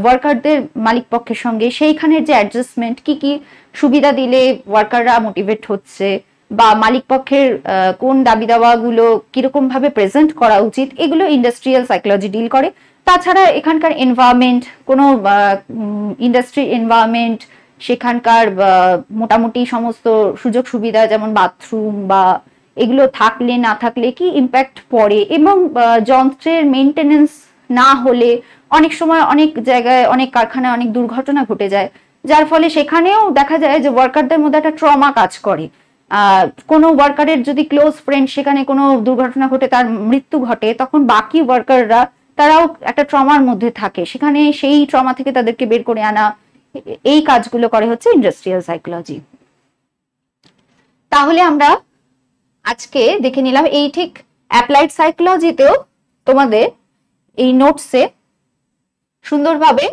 S2: ওয়ার্কারদের মালিক পক্ষের সঙ্গে, সেইখানের যে অ্যাডজাস্টমেন্ট, কি কি সুবিধা দিলে ওয়ার্কাররা মোটিভেট হচ্ছে বা মালিক পক্ষের কোন দাবি দাওয়াগুলো কিরকম ভাবে প্রেজেন্ট করা উচিত, এগুলো ইন্ডাস্ট্রিয়াল সাইকোলজি ডিল করে। তাছাড়া এখানকার এনভায়রনমেন্ট, কোনো ইন্ডাস্ট্রি এনভায়রনমেন্ট, সেখানকার মোটামুটি সমস্ত সুযোগ সুবিধা যেমন বাথরুম বা এগুলো থাকলে না থাকলে কি ইম্প্যাক্ট পড়ে এবং যন্ত্রের মেনটেনেন্স না হলে অনেক সময় অনেক জায়গায় অনেক কারখানায় অনেক দুর্ঘটনা ঘটে যায়, যার ফলে সেখানেও দেখা যায় যে ওয়ার্কারদের মধ্যে একটা ট্রমা কাজ করে। কোনো ওয়ার্কারের যদি ক্লোজ ফ্রেন্ড সেখানে কোনো দুর্ঘটনা ঘটে, তার মৃত্যু ঘটে, তখন বাকি ওয়ার্কাররা তারাও একটা ট্রমার মধ্যে থাকে, সেখানে সেই ট্রমা থেকে তাদেরকে বের করে আনা, এই কাজগুলো করে হচ্ছে ইন্ডাস্ট্রিয়াল সাইকোলজি। তাহলে আমরা আজকে দেখে নিলাম এই ঠিক অ্যাপ্লাইড সাইকোলজিতেও তোমাদের এই নোটসে সুন্দরভাবে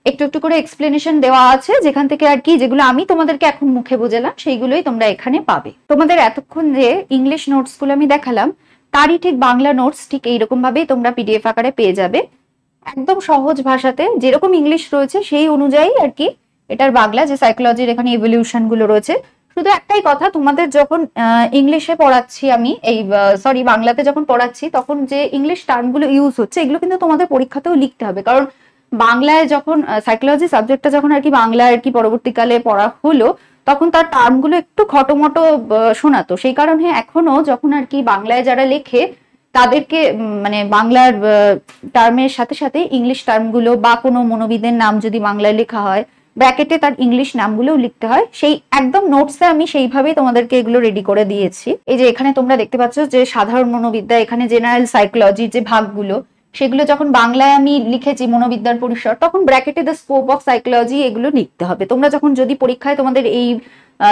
S2: একটু একটু করে এক্সপ্লেনেশন দেওয়া আছে, যেখান থেকে আর কি যেগুলো আমি তোমাদেরকে এখন মুখে বোঝালাম সেইগুলোই তোমরা এখানে পাবে। তোমাদের এতক্ষণ যে ইংলিশ নোটস গুলো আমি দেখালাম তারই ঠিক বাংলা নোটস ঠিক এইরকম ভাবেই তোমরা পিডিএফ আকারে পেয়ে যাবে, একদম সহজ ভাষাতে যেরকম ইংলিশ রয়েছে সেই অনুযায়ী আর কি এটার বাংলা যে সাইকোলজির এখানে ইভলিউশন গুলো রয়েছে। শুধু একটাই কথা, তোমাদের যখন ইংলিশে পড়াচ্ছি আমি বাংলাতে যখন পড়াচ্ছি তখন যে ইংলিশ টার্মগুলো ইউজ হচ্ছে এগুলো কিন্তু তোমাদের পরীক্ষাতেও লিখতে হবে, কারণ বাংলায় যখন সাইকোলজি সাবজেক্টটা যখন আর কি বাংলায় আর কি পরবর্তীকালে পড়া হলো তখন তার টার্মগুলো একটু খটোমটো শোনাতো। সেই কারণে এখনো যখন আর কি বাংলায় যারা লেখে তাদেরকে মানে বাংলার টার্মের সাথে সাথে ইংলিশ টার্মগুলো বা কোনো মনোবিদের নাম যদি বাংলায় লেখা হয় ব্র্যাকেটে তার ইংলিশ নামগুলোও লিখতে হয়। সেই একদম নোটসে আমি সেইভাবেই তোমাদেরকে এগুলো রেডি করে দিয়েছি। এই যে এখানে তোমরা দেখতে পাচ্ছ যে সাধারণ মনোবিদ্যা, এখানে জেনারেল সাইকোলজির যে ভাগগুলো সেগুলো যখন বাংলায় আমি লিখেছি মনোবিদ্যার পরিসর, তখন ব্র্যাকেটে দ্য স্কোপ অফ সাইকোলজি এগুলো লিখতে হবে। তোমরা যখন যদি পরীক্ষায় তোমাদের এই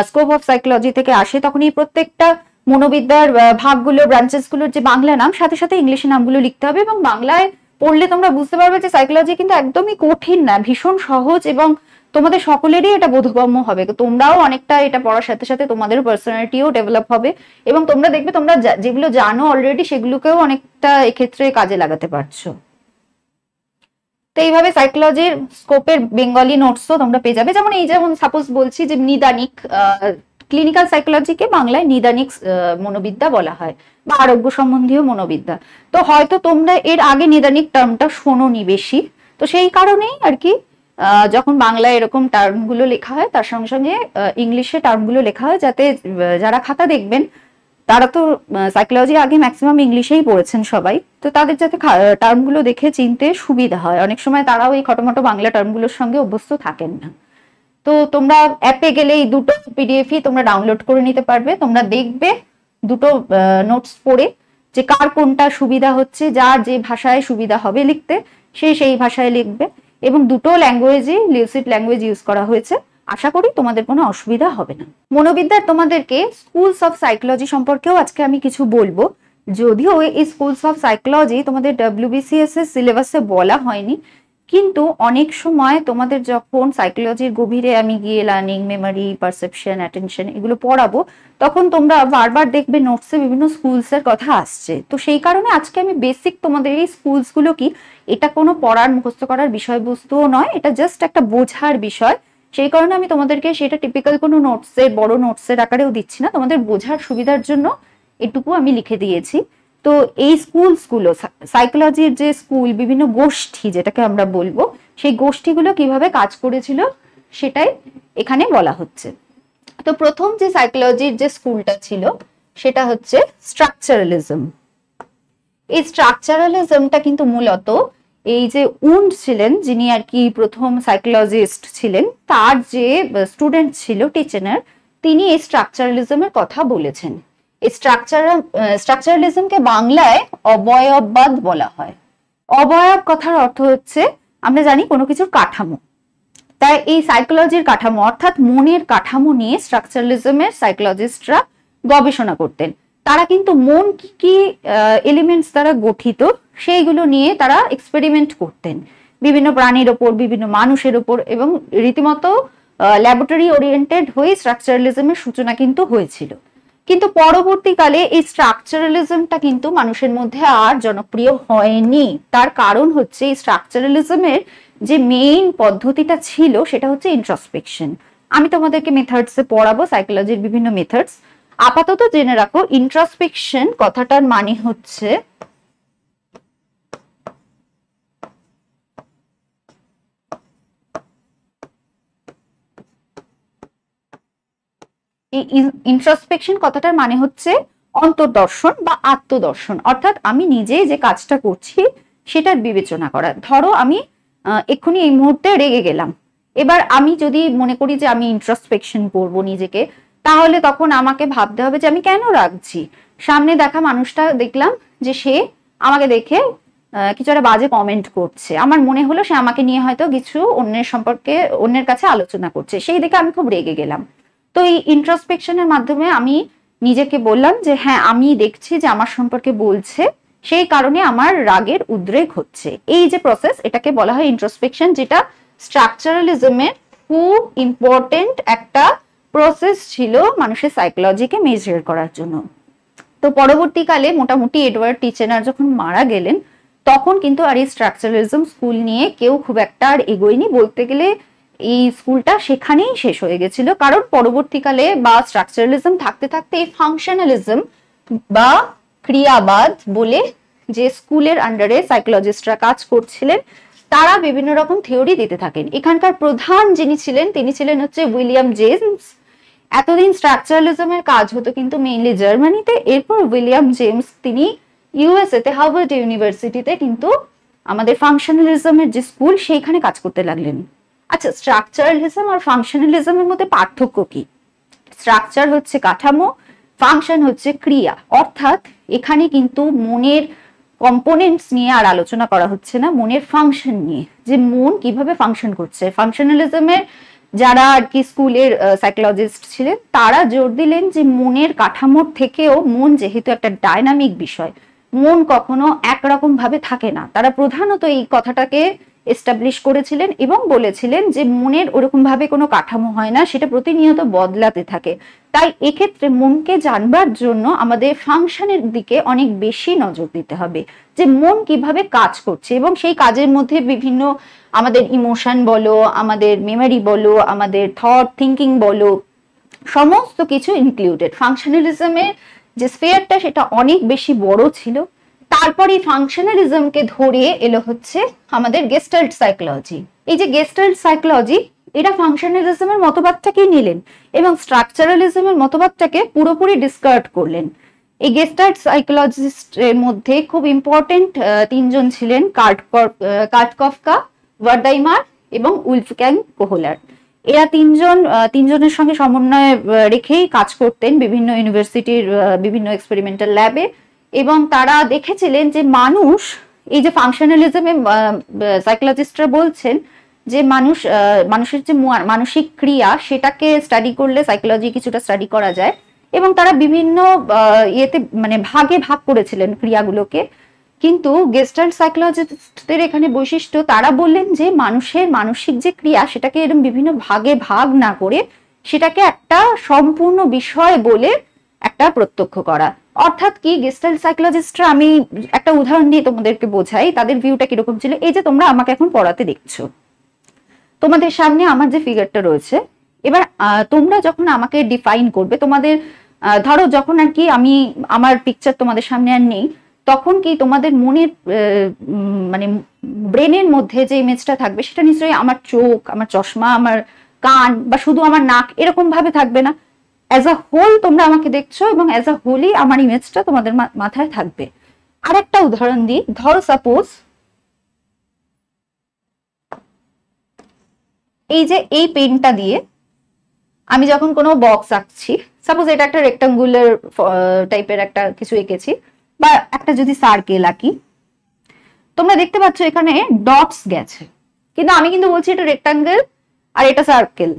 S2: স্কোপ অফ সাইকোলজি থেকে আসে তখন এই প্রত্যেকটা মনোবিদ্যার ভাগগুলো ব্রাঞ্চেস গুলোর যে বাংলা নাম সাথে সাথে ইংলিশে নামগুলো লিখতে হবে। এবং বাংলায় পড়লে তোমরা বুঝতে পারবে যে সাইকোলজি কিন্তু একদমই কঠিন না, ভীষণ সহজ এবং তোমাদের সকলেরই এটা বোধগম্য হবে। তোমরাও অনেকটা এটা পড়ার সাথে সাথে তোমাদের পার্সোনালিটিও ডেভেলপ হবে এবং তোমরা দেখবে তোমরা যেগুলো জানো অলরেডি সেগুলোকেও অনেকটা এক্ষেত্রে কাজে লাগাতে পারছো। তো এইভাবে সাইকোলজির স্কোপের বেঙ্গলি নোটসও তোমরা পেয়ে যাবে। যেমন এই যেমন সাপোজ বলছি যে নিদানিক, ক্লিনিক্যাল সাইকোলজিকে বাংলায় নিদানিক মনোবিদ্যা বলা হয় বা আরোগ্য সম্বন্ধীয় মনোবিদ্যা। তো হয়তো তোমরা এর আগে নিদানিক টার্মটা শোনোনি বেশি, তো সেই কারণেই আর কি যখন বাংলায় এরকম টার্মগুলো লেখা হয় তার সঙ্গে সঙ্গে ইংলিশে টার্মগুলো লেখা হয়, যাতে যারা খাতা দেখবেন তারা তো সাইকোলজি আগে ম্যাক্সিমাম ইংলিশেই পড়েছেন সবাই, তো তাদের যাতে টার্মগুলো দেখে চিনতে সুবিধা হয়। অনেক সময় তারাও এই খটোমটো বাংলা টার্মগুলোর সঙ্গে অভ্যস্ত থাকেন না। তো তোমরা অ্যাপে গেলে এই দুটো পিডিএফই তোমরা ডাউনলোড করে নিতে পারবে। তোমরা দেখবে দুটো নোটস পড়ে যে কার কোনটা সুবিধা হচ্ছে, যার যে ভাষায় সুবিধা হবে লিখতে সেই ভাষায় লিখবে। এবং দুটো ল্যাঙ্গুয়েজে লিউসিড ল্যাঙ্গুয়েজ ইউজ করা হয়েছে। আশা করি তোমাদের কোনো অসুবিধা হবে না। মনোবিদ্যার তোমাদেরকে স্কুলস অফ সাইকোলজি সম্পর্কেও আজকে আমি কিছু বলবো। যদিও এই স্কুলস অফ সাইকোলজি তোমাদের WBCS এর সিলেবাসে বলা হয়নি, কিন্তু অনেক সময় তোমাদের যখন সাইকোলজির গভীরে আমি গিয়ে লার্নিং, মেমোরি, পারসেপশন, অ্যাটেনশন এগুলো পড়াবো তখন তোমরা বারবার দেখবে নোটসে বিভিন্ন স্কুলসের কথা আসছে। তো সেই কারণে আজকে আমি বেসিক তোমাদের এই স্কুলসগুলো কি, এটা কোনো পড়ার মুখস্থ করার বিষয়বস্তুও নয়, এটা জাস্ট একটা বোঝার বিষয়। সেই কারণে আমি তোমাদেরকে সেটা টিপিক্যাল কোনো নোটসের বড় নোটসের আকারেও দিচ্ছি না, তোমাদের বোঝার সুবিধার জন্য এটুকু আমি লিখে দিয়েছি। তো এই স্কুলসগুলো সাইকোলজির যে স্কুল, বিভিন্ন গোষ্ঠী যেটাকে আমরা বলবো, সেই গোষ্ঠীগুলো কিভাবে কাজ করেছিল সেটাই এখানে বলা হচ্ছে। তো প্রথম যে সাইকোলজির যে স্কুলটা ছিল সেটা হচ্ছে স্ট্রাকচারালিজম। এই স্ট্রাকচারালিজমটা কিন্তু মূলত এই যে উন্ড ছিলেন, যিনি আর কি প্রথম সাইকোলজিস্ট ছিলেন, তার যে স্টুডেন্ট ছিল টিচেনার, তিনি এই স্ট্রাকচারালিজমের কথা বলেছেন। এই স্ট্রাকচারালিজমকে বাংলায় অবয়ববাদ বলা হয়। অবয়ব কথার অর্থ হচ্ছে আমরা জানি কোনো কিছুর কাঠামো, তাই এই সাইকোলজির কাঠামো অর্থাৎ মনের কাঠামো নিয়ে স্ট্রাকচারালিজমের সাইকোলজিস্টরা গবেষণা করতেন। তারা কিন্তু মন কি কি এলিমেন্টস দ্বারা গঠিত সেইগুলো নিয়ে তারা এক্সপেরিমেন্ট করতেন বিভিন্ন প্রাণীর ওপর, বিভিন্ন মানুষের ওপর, এবং রীতিমতো ল্যাবরেটরি ওরিয়েন্টেড হয়ে স্ট্রাকচারালিজমের সূচনা কিন্তু হয়েছিল। কিন্তু পরবর্তীকালে এই স্ট্রাকচারালিজমটা কিন্তু মানুষের মধ্যে আর জনপ্রিয় হয়নি। তার কারণ হচ্ছে এই স্ট্রাকচারালিজমের যে মেইন পদ্ধতিটা ছিল সেটা হচ্ছে ইন্ট্রোস্পেকশন। আমি তোমাদেরকে মেথডসে পড়াবো সাইকোলজির বিভিন্ন মেথডস। আপাতত জেনে রাখো ইন্ট্রোস্পেকশন কথাটার মানে হচ্ছে ইন্ট্রোস্পেকশন কথাটার মানে হচ্ছে অন্তর্দর্শন বা আত্মদর্শন, অর্থাৎ আমি নিজে যে কাজটা করছি সেটার বিবেচনা করা। ধরো আমি এক্ষুনি এই মুহূর্তে রেগে গেলাম, এবার আমি যদি মনে করি যে আমি ইন্ট্রোস্পেকশন করবো নিজেকে, তাহলে তখন আমাকে ভাবতে হবে যে আমি কেন রাগছি। সামনে দেখা মানুষটা দেখলাম যে সে আমাকে দেখে কিছু একটা বাজে কমেন্ট করছে, আমার মনে হলো সে আমাকে নিয়ে হয়তো কিছু অন্যের সম্পর্কে অন্যের কাছে আলোচনা করছে, সেই দেখে আমি খুব রেগে গেলাম। তো এই ইন্ট্রোস্পেকশনের মাধ্যমে আমি নিজেকে বললাম যে হ্যাঁ আমি দেখছি যে আমার সম্পর্কে বলছে, সেই কারণে আমার রাগের উদ্রেক হচ্ছে। এই যে প্রসেস এটাকে বলা হয় ইন্ট্রোস্পেকশন, যেটা স্ট্রাকচারালিজমের খুব ইম্পর্টেন্ট একটা প্রসেস ছিল মানুষের সাইকোলজিকে মেজার করার জন্য। তো পরবর্তীকালে মোটামুটি এডওয়ার্ড টিচেনার যখন মারা গেলেন তখন কিন্তু আর এই স্ট্রাকচারালিজম স্কুল নিয়ে কেউ খুব একটা আর এগোয়নি, বলতে গেলে এই স্কুলটা সেখানেই শেষ হয়ে গেছিল। কারণ পরবর্তীকালে বা স্ট্রাকচারালিজম থাকতে থাকতে এই ফাংশনালিজম বা ক্রিয়াবাদ বলে যে স্কুলের আন্ডারে সাইকোলজিস্টরা কাজ করছিলেন তারা বিভিন্ন রকম থিওরি দিতে থাকেন। এখানকার প্রধান যিনি ছিলেন তিনি ছিলেন হচ্ছে উইলিয়াম জেমস, এতদিন স্ট্রাকচারালিজমের কাজ হতো কিন্তু মেইনলি জার্মানিতে, এরপর উইলিয়াম জেমস তিনি ইউএসএ তে হার্ভার্ড ইউনিভার্সিটিতে কিন্তু আমাদের ফাংশনালিজমের যে স্কুল সেইখানে কাজ করতে লাগলেন। আচ্ছা, স্ট্রাকচারালিজম আর ফাংশনালিজমের মধ্যে পার্থক্য কি? স্ট্রাকচার হচ্ছে কাঠামো, ফাংশন হচ্ছে ক্রিয়া, অর্থাৎ এখানে কিন্তু মনের কম্পোনেন্টস নিয়ে আর আলোচনা করা হচ্ছে না, মনের ফাংশন নিয়ে, যে মন কিভাবে ফাংশন করছে। ফাংশনালিজমের যারা আর কি স্কুলের সাইকোলজিস্ট ছিলেন তারা জোর দিলেন যে মনের কাঠামোর থেকেও মন যেহেতু একটা ডায়নামিক বিষয়, মন কখনো একরকম ভাবে থাকে না। তারা প্রধানত এই কথাটাকে এস্টাবলিশ করেছিলেন এবং বলেছিলেন যে মনের ওরকম ভাবে কোনো কাঠামো হয় না, সেটা প্রতিনিয়ত বদলাতে থাকে। তাই এক্ষেত্রে মনকে জানবার জন্য আমাদের ফাংশনের দিকে অনেক বেশি নজর দিতে হবে, যে মন কিভাবে কাজ করছে, এবং সেই কাজের মধ্যে বিভিন্ন আমাদের ইমোশন বলো, আমাদের মেমোরি বলো, আমাদের থট থিঙ্কিং বলো, সমস্ত কিছু ইনক্লুডেড। ফাংশনালিজমের যে স্ফিয়ারটা সেটা অনেক বেশি বড় ছিল। তারপরে ফাংশনালিজমকে ধরে এলো হচ্ছে আমাদের গেস্টাল্ট সাইকোলজি। এই যে গেস্টাল্ট সাইকোলজি, এটা ফাংশনালিজমের মতবাদটাকেই নিলেন এবং স্ট্রাকচারালিজমের মতবাদটাকে পুরোপুরি ডিসকার্ড করলেন। এই গেস্টাল্ট সাইকোলজিস্টের মধ্যে খুব ইম্পর্টেন্ট তিনজন ছিলেন, কার্টকফকা, ওয়ার্ডাইমার এবং উলফগ্যাং কোহলার। এরা তিনজনের সঙ্গে সমন্বয় রেখেই কাজ করতেন বিভিন্ন ইউনিভার্সিটির বিভিন্ন এক্সপেরিমেন্টাল ল্যাবে, এবং তারা দেখেছিলেন যে মানুষ, এই যে ফাংশনালিজমে সাইকোলজিস্টরা বলছেন যে মানুষের যে মানসিক ক্রিয়া সেটাকে স্টাডি করলে সাইকোলজি কিছুটা স্টাডি করা যায়, এবং তারা বিভিন্ন ইয়েতে মানে ভাগে ভাগ করেছিলেন ক্রিয়াগুলোকে। কিন্তু গেস্টাল্ট সাইকোলজিস্টদের এখানে বৈশিষ্ট্য, তারা বললেন যে মানুষের মানসিক যে ক্রিয়া সেটাকে এরকম বিভিন্ন ভাগে ভাগ না করে সেটাকে একটা সম্পূর্ণ বিষয় বলে একটা প্রত্যক্ষ করা। অর্থাৎ কি, গেস্টাল্ট সাইকোলজিস্টরা, আমি একটা উদাহরণ দিয়ে তোমাদেরকে বোঝাই তাদের ভিউটা কিরকম ছিল। এই যে তোমরা আমাকে এখন পড়াতে দেখছো, তোমাদের সামনে আমার যে ফিগারটা রয়েছে, এবার তোমরা যখন আমাকে ডিফাইন করবে, তোমাদের ধরো যখন আর কি আমি আমার পিকচার তোমাদের সামনে আর নেই, তখন কি তোমাদের মনের মানে ব্রেনের মধ্যে যে ইমেজটা থাকবে সেটা নিশ্চয়ই আমার চোখ, আমার চশমা, আমার কান বা শুধু আমার নাক এরকম ভাবে থাকবে না। অ্যাজ আ হোল তোমরা আমাকে দেখছো এবং অ্যাজ আ হোলই আমার ইমেজটা তোমাদের মাথায় থাকবে। আর একটা উদাহরণ দিই, ধরো সাপোজ এই যে এই পেনটা দিয়ে আমি যখন কোনো বক্স আঁকছি, সাপোজ এটা একটা রেক্টাঙ্গুলার টাইপের একটা কিছু এঁকেছি, বা একটা যদি সার্কেল আঁকি, তোমরা দেখতে পাচ্ছ এখানে ডটস গেছে, কিন্তু আমি কিন্তু বলছি এটা রেক্টাঙ্গেল আর এটা সার্কেল,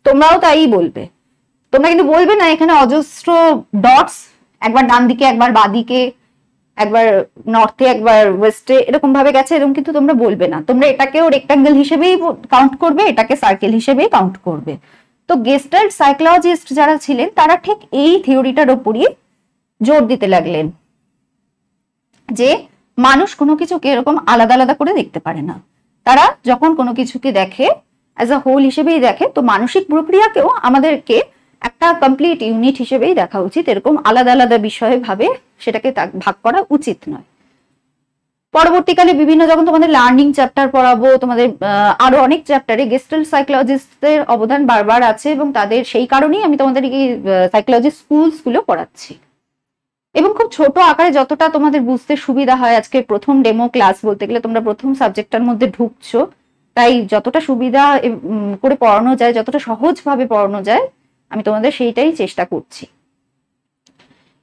S2: তোমরাও তাই বলবে। তোমরা কিন্তু বলবে না এখানে অজস্র ডটস, একবার ডান দিকে একবার বাঁ দিকে, একবার নর্থে একবার ওয়েস্টে এরকম ভাবে গেছে, এরকম কিন্তু তোমরা বলবে না। তোমরা এটাকেও রেক্টাঙ্গেল হিসেবেই কাউন্ট করবে, এটাকে সার্কেল হিসেবেই কাউন্ট করবে। তো গেস্টাল্ট সাইকোলজিস্ট যারা ছিলেন তারা ঠিক এই থিওরিটার উপরই জোর দিতে লাগলেন যে মানুষ কোনো কিছুকে এরকম আলাদা আলাদা করে দেখতে পারে না। তারা যখন কোনো কিছুকে দেখে অ্যাজ আ হোল হিসেবেই দেখে, তো মানসিক প্রক্রিয়াকেও আমাদেরকে একটা কমপ্লিট ইউনিট হিসেবেই দেখা উচিত, এরকম আলাদা আলাদা বিষয়ে ভাবে সেটাকে ভাগ করা উচিত নয়। পরবর্তীকালে বিভিন্ন যখন তোমাদের লার্নিং চ্যাপ্টার পড়াবো, তোমাদের আরো অনেক চ্যাপ্টারে গেস্টাল্ট সাইকোলজিস্টদের অবদান বারবার আছে, এবং তাদের সেই কারণেই আমি তোমাদের এই সাইকোলজি স্কুলসগুলো পড়াচ্ছি। এবং খুব ছোট আকারে যতটা তোমাদের বুঝতে সুবিধা হয়, আজকে প্রথম ডেমো ক্লাস বলতে গেলে তোমরা প্রথম সাবজেক্টটার মধ্যে ঢুকছো, তাই যতটা সুবিধা করে পড়ানো যায়, যতটা সহজভাবে পড়ানো যায়, আমি তোমাদের সেইটাই চেষ্টা করছি।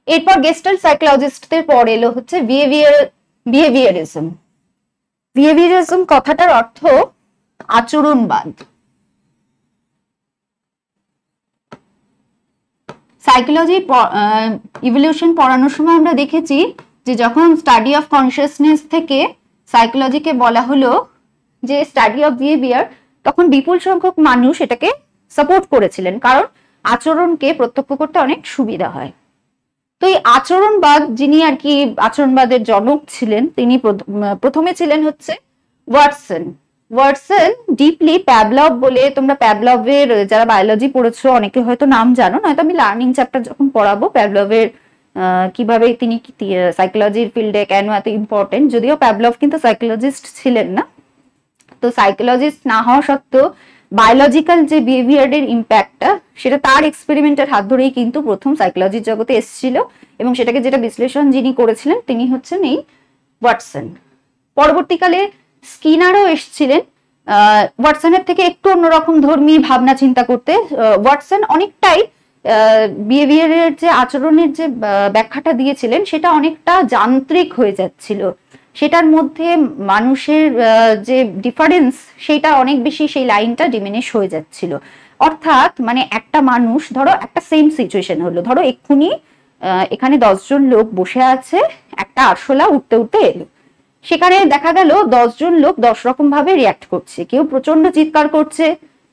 S2: এরপর গেস্টাল্ট সাইকোলজিস্টদের পর এলো হচ্ছে বিহেভিয়ারিজম। বিহেভিয়ারিজম কথাটার অর্থ আচরণবাদ। সাইকোলজি ইভলিউশন পড়ানোর সময় আমরা দেখেছি যে যখন স্টাডি অফ কনসিয়াসনেস থেকে সাইকোলজিকে বলা হলো যে স্টাডি অফ বিহেভিয়ার, তখন বিপুল সংখ্যক মানুষ এটাকে সাপোর্ট করেছিলেন, কারণ আচরণকে প্রত্যক্ষ করতে অনেক সুবিধা হয়। তো এই আচরণবাদ, যিনি আর কি আচরণবাদের জনক ছিলেন, তিনি প্রথমে ছিলেন হচ্ছে ওয়াটসন। ওয়াটসন ডিপলি প্যাভলভ বলে, তোমরা প্যাভলভের যারা বায়োলজি পড়েছো অনেকে হয়তো নাম জানো, নয়তো আমি লার্নিং চ্যাপ্টার যখন পড়াবো প্যাভলভের কিভাবে তিনি সাইকোলজির ফিল্ডে কেন এত ইম্পর্টেন্ট, যদিও প্যাভলভ কিন্তু সাইকোলজিস্ট ছিলেন না। তো সাইকোলজিস্ট না হওয়া সত্ত্বেও বায়োলজিক্যাল যে বিহেভিয়ারের ইম্প্যাক্টটা সেটা তার এক্সপেরিমেন্টের হাত ধরেই কিন্তু প্রথম সাইকোলজির জগতে এসেছিল, এবং সেটাকে যেটা বিশ্লেষণ যিনি করেছিলেন তিনি হচ্ছেন এই ওয়াটসন। পরবর্তীকালে স্কিনারও এসেছিলেন ওয়াটসনের থেকে একটু অন্যরকম ধর্মী ভাবনা চিন্তা করতে। ওয়াটসন অনেকটাই বিহেভিয়ারের যে আচরণের যে ব্যাখ্যাটা দিয়েছিলেন সেটা অনেকটা যান্ত্রিক হয়ে যাচ্ছিল, সেটার মধ্যে মানুষের যে ডিফারেন্স সেটা অনেক বেশি, সেই লাইনটা ডিমিনিশ হয়ে যাচ্ছিল। অর্থাৎ মানে একটা মানুষ, ধরো একটা সেম সিচুয়েশন হলো, ধরো এক্ষুনি এখানে 10 জন লোক বসে আছে, একটা আরশোলা উঠতে উঠতে এলো, সেখানে দেখা গেল 10 জন লোক 10 রকম ভাবে রিয়াক্ট করছে। কেউ প্রচন্ড চিৎকার করছে,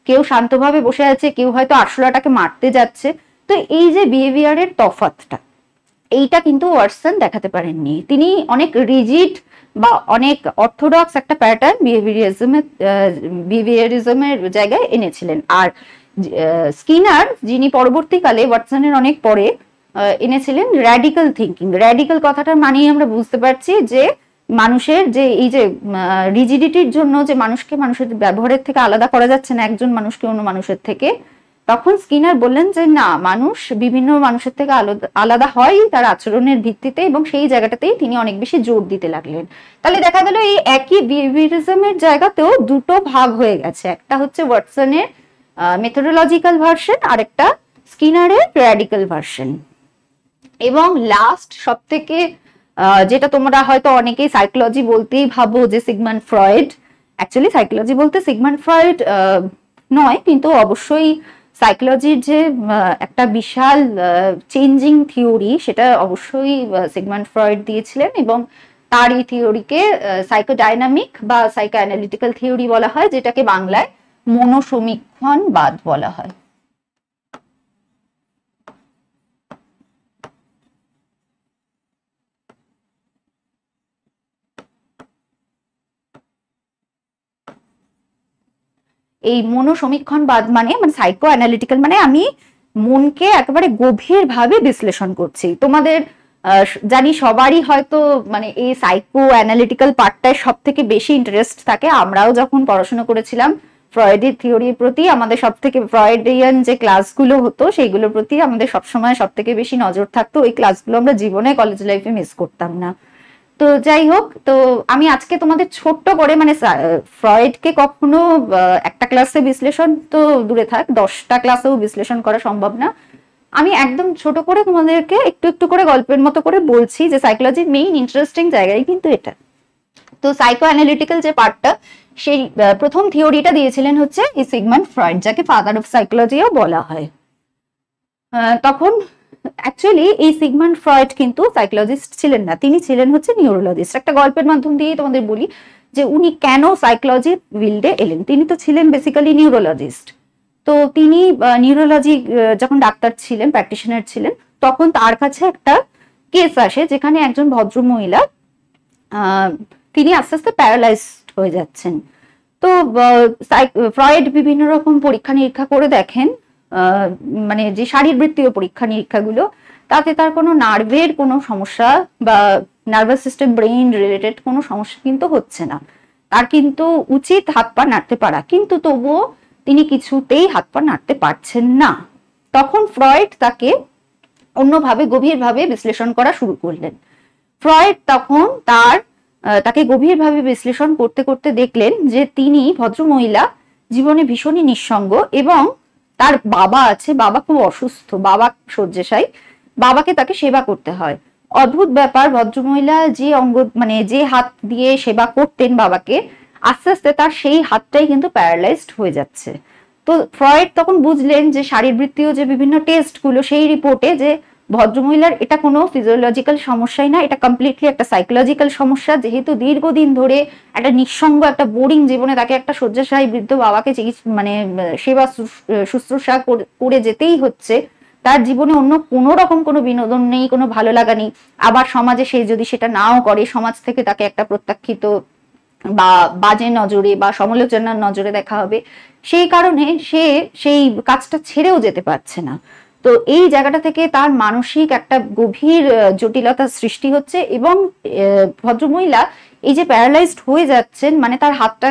S2: কেউ শান্তভাবে বসে আছে, কেউ হয়তো আরশোলাটাকে মারতে যাচ্ছে। তো এই যে বিহেভিয়ারের তফাৎটা, এইটা কিন্তু ওয়াটসন দেখাতে পারেননি। তিনি অনেক রিজিড বা অনেক অর্থোডক্স একটা প্যাটার্ন বিহেভিয়ারিজমের জায়গায় এনেছিলেন। আর স্কিনার, যিনি পরবর্তীকালে ওয়াটসনের অনেক পরে এনেছিলেন র্যাডিক্যাল থিঙ্কিং। র্যাডিক্যাল কথাটার মানেই আমরা বুঝতে পারছি যে মানুষের যে এই যে রিজিডিটির জন্য যে মানুষকে মানুষের ব্যবহারের থেকে আলাদা করা যাচ্ছে না একজন মানুষকে অন্য মানুষের থেকে, তখন স্কিনার বললেন যে না, মানুষ বিভিন্ন মানুষের থেকে আলাদা হয় তার আচরণের ভিত্তিতে, এবং সেই জায়গাটাতেই তিনি অনেক বেশি জোর দিতে লাগলেন। তাহলে দেখা গেল এই একই বিহেভিয়ারিজমের জায়গাতেও দুটো ভাগ হয়ে গেছে, একটা হচ্ছে ওয়াটসনের মেথোডোলজিক্যাল ভার্সন, আর একটা স্কিনারের র্যাডিক্যাল ভার্সন। এবং লাস্ট সব থেকে যেটা তোমরা হয়তো অনেকেই সাইকোলজি বলতেই ভাবো যে সিগমন্ড ফ্রয়েড, অ্যাকচুয়ালি সাইকোলজি বলতে সিগমন্ড ফ্রয়েড নয়, কিন্তু অবশ্যই সাইকোলজির যে একটা বিশাল চেঞ্জিং থিওরি সেটা অবশ্যই সিগমন্ড ফ্রয়েড দিয়েছিলেন, এবং তার এই থিওরিকে সাইকোডাইনামিক বা সাইকো অ্যানালিটিক্যাল থিওরি বলা হয়, যেটাকে বাংলায় মনোসমীক্ষণবাদ বলা হয়। এই মনোসমীক্ষণবাদ মানে সাইকো অ্যানালিটিক্যাল মানে আমি মনকে একেবারে গভীরভাবে বিশ্লেষণ করছি। তোমাদের জানি সবারই হয়তো মানে এই সাইকো অ্যানালিটিক্যাল পার্টটায় সব থেকে বেশি ইন্টারেস্ট থাকে। আমরাও যখন পড়াশোনা করেছিলাম ফ্রয়েডের থিওরির প্রতি আমাদের সব থেকে, ফ্রয়েডিয়ান যে ক্লাসগুলো হতো সেইগুলোর প্রতি আমাদের সবসময় সব থেকে বেশি নজর থাকতো। ওই ক্লাসগুলো আমরা জীবনে কলেজ লাইফে মিস করতাম না। তো যাই হোক, তো আমি আজকে তোমাদের ছোট্ট করে মানে ফ্রয়েডকে কখনো একটা ক্লাসে বিশ্লেষণ তো দূরে থাক, 10টা ক্লাসেও বিশ্লেষণ করা সম্ভব না। আমি একদম ছোট করে তোমাদেরকে একটু একটু করে গল্পের মতো করে বলছি যে সাইকোলজির মেইন ইন্টারেস্টিং জায়গায় কিন্তু এটা। তো সাইকো অ্যানালিটিক্যাল যে পার্টটা, সেই প্রথম থিওরিটা দিয়েছিলেন হচ্ছে এই সিগমন্ড ফ্রয়েড, যাকে ফাদার অফ সাইকোলজিও বলা হয়। তখন অ্যাকচুয়ালি এই সিগমন্ড ফ্রয়েড কিন্তু সাইকোলজিস্ট ছিলেন না, তিনি ছিলেন হচ্ছে নিউরোলজিস্ট। একটা গল্পের মাধ্যম দিয়ে তোমাদের বলি যে উনি কেন সাইকোলজি ফিল্ডে এলেন। তিনি তো ছিলেন বেসিক্যালি নিউরোলজিস্ট। তো তিনি নিউরোলজি যখন ডাক্তার ছিলেন, প্র্যাকটিশনার ছিলেন, তখন তার কাছে একটা কেস আসে যেখানে একজন ভদ্র মহিলা তিনি আস্তে আস্তে প্যারালাইজড হয়ে যাচ্ছেন। তো ফ্রয়েড বিভিন্ন রকম পরীক্ষা নিরীক্ষা করে দেখেন, মানে যে শারীরবৃত্তীয় পরীক্ষা নিরীক্ষাগুলো, তাতে তার কোনো নার্ভের কোনো সমস্যা বা নার্ভাস সিস্টেম ব্রেইন রিলেটেড কোনো সমস্যা কিন্তু হচ্ছে না। তার কিন্তু উচিত হাত পা নাড়তে পারা, কিন্তু তবুও তিনি কিছুতেই হাত পা নাড়তে পারছেন না। তখন ফ্রয়েড তাকে অন্যভাবে গভীরভাবে বিশ্লেষণ করা শুরু করলেন। ফ্রয়েড তখন তাকে গভীরভাবে বিশ্লেষণ করতে করতে দেখলেন যে তিনি ভদ্রমহিলা জীবনে ভীষণই নিঃসঙ্গ, এবং তার বাবা আছে, বাবা খুব অসুস্থ, বাবা শয্যাশায়ী, বাবাকে তাকে সেবা করতে হয়। অদ্ভুত ব্যাপার, ভদ্রমহিলা যে অঙ্গ মানে যে হাত দিয়ে সেবা করতেন বাবাকে, আস্তে আস্তে তার সেই হাতটাই কিন্তু প্যারালাইজড হয়ে যাচ্ছে। তো ফ্রয়েড তখন বুঝলেন যে শারীরবৃত্তীয় যে বিভিন্ন টেস্টগুলো, সেই রিপোর্টে যে ভদ্রমহিলার এটা কোনো ফিজিওলজিক্যাল সমস্যাই না, এটা কমপ্লিটলি একটা সাইকোলজিক্যাল সমস্যা। যেহেতু দীর্ঘদিন ধরে একটা নিঃসঙ্গ একটা বোরিং জীবনে তাকে একটা শয্যাশায়ী বৃদ্ধ বাবাকে মানে সেবা শুশ্রূষা করে যেতেই হচ্ছে, তার জীবনে অন্য কোনো রকম কোনো বিনোদন নেই, কোনো ভালো লাগা নেই। আবার সমাজে সে যদি সেটা নাও করে, সমাজ থেকে তাকে একটা প্রত্যাখ্যিত বা বাজে নজরে বা সমালোচনার নজরে দেখা হবে, সেই কারণে সে সেই কাজটা ছেড়েও যেতে পারছে না। তো এই জায়গাটা থেকে তার মানসিক একটা গভীর জটিলতার সৃষ্টি হচ্ছে, এবং ভদ্রমহিলা এই যে প্যারালাইজড হয়ে যাচ্ছেন, মানে তার হাতটা